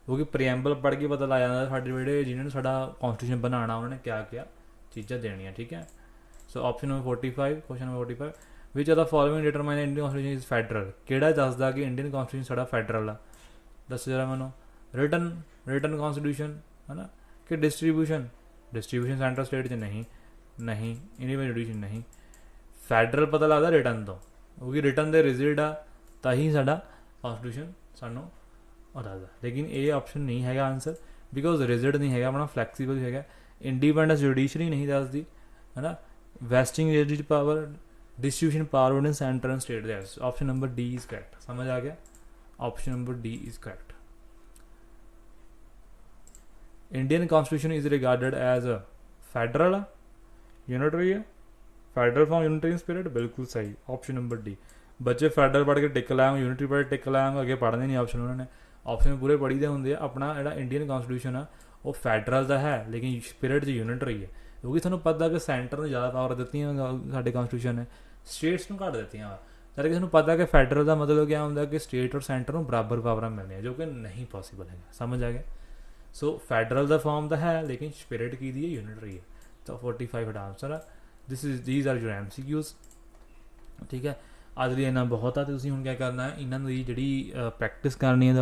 क्योंकि प्रीएम्बल पढ़ के पता लग जाता साडे जिहड़े जिन्होंने साडा कॉन्स्टिट्यूशन बनाना उन्होंने क्या क्या चीज़ां देनियां। ठीक है, so option number 45, question number 45, which are the following determine Indian constitution is federal. किहड़ा दसदा कि इंडियन कॉन्स्टिट्यूशन साडा फैडरल आ? दस जरा मैनू रिटन रिटन कॉन्स्टिट्यूशन है ना कि डिस्ट्रीब्यूशन डिस्ट्रीब्यूशन सेंट्रल स्टेट च नहीं नहीं इंडिपेंडेंट नहीं फैडरल पता लगता रिटन तो क्योंकि रिटन दे रिजल्ट आ ताही साडा कॉन्स्टिट्यूशन सानू दसदा लेकिन ये ऑप्शन नहीं है आंसर बिकॉज रिजल्ट नहीं है अपना फ्लैक्सीबल है इंडिपेंडेंस जुडिशरी नहीं दसदी है ना vesting legislative power distribution power in centre and state option number D is correct समझ आ गया option number D is correct Indian constitution is regarded as a federal unitary है फेडरल फॉर्म यूनिटरी स्पिरिट बिल्कुल सही option number D बच्चे federal पढ़ के टिक लाएंगे यूनिटरी पढ़ के टिक लाएंगे अगे पढ़ने नहीं ऑप्शन उन्होंने ऑप्शन पूरे पढ़ी दे होंगे अपना जो इंडियन कॉन्स्टिट्यूशन है वो फैडरल का है लेकिन स्पिरिट च यूनिटरी है क्योंकि थोड़ा पता कि सेंटर ने ज़्यादा पावर दी साढ़े कॉन्स्टिट्यूशन ने स्टेट्स को घट दी जैसे कि पता कि फैडरल का मतलब क्या होंगे कि स्टेट और सेंटर को बराबर पावर मिलनी जो कि नहीं पॉसीबल है समझ आ गया सो फैडरल का फॉर्म तो है लेकिन स्पिरिट की दी है यूनिटरी है तो 45 आंसर है दीज आर योर MCQs ठीक है अज लिए इन्ना बहुत है तो तुसीं हुण क्या करना है इन्हों की जी प्रैक्टिस करनी है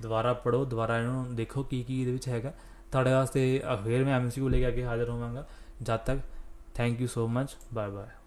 दोबारा पढ़ो दोबारा इन्हों देखो की है थोड़े वास्ते फिर मैं MCQ लेके आके हाजिर होवांगा जब तक thank you so much bye bye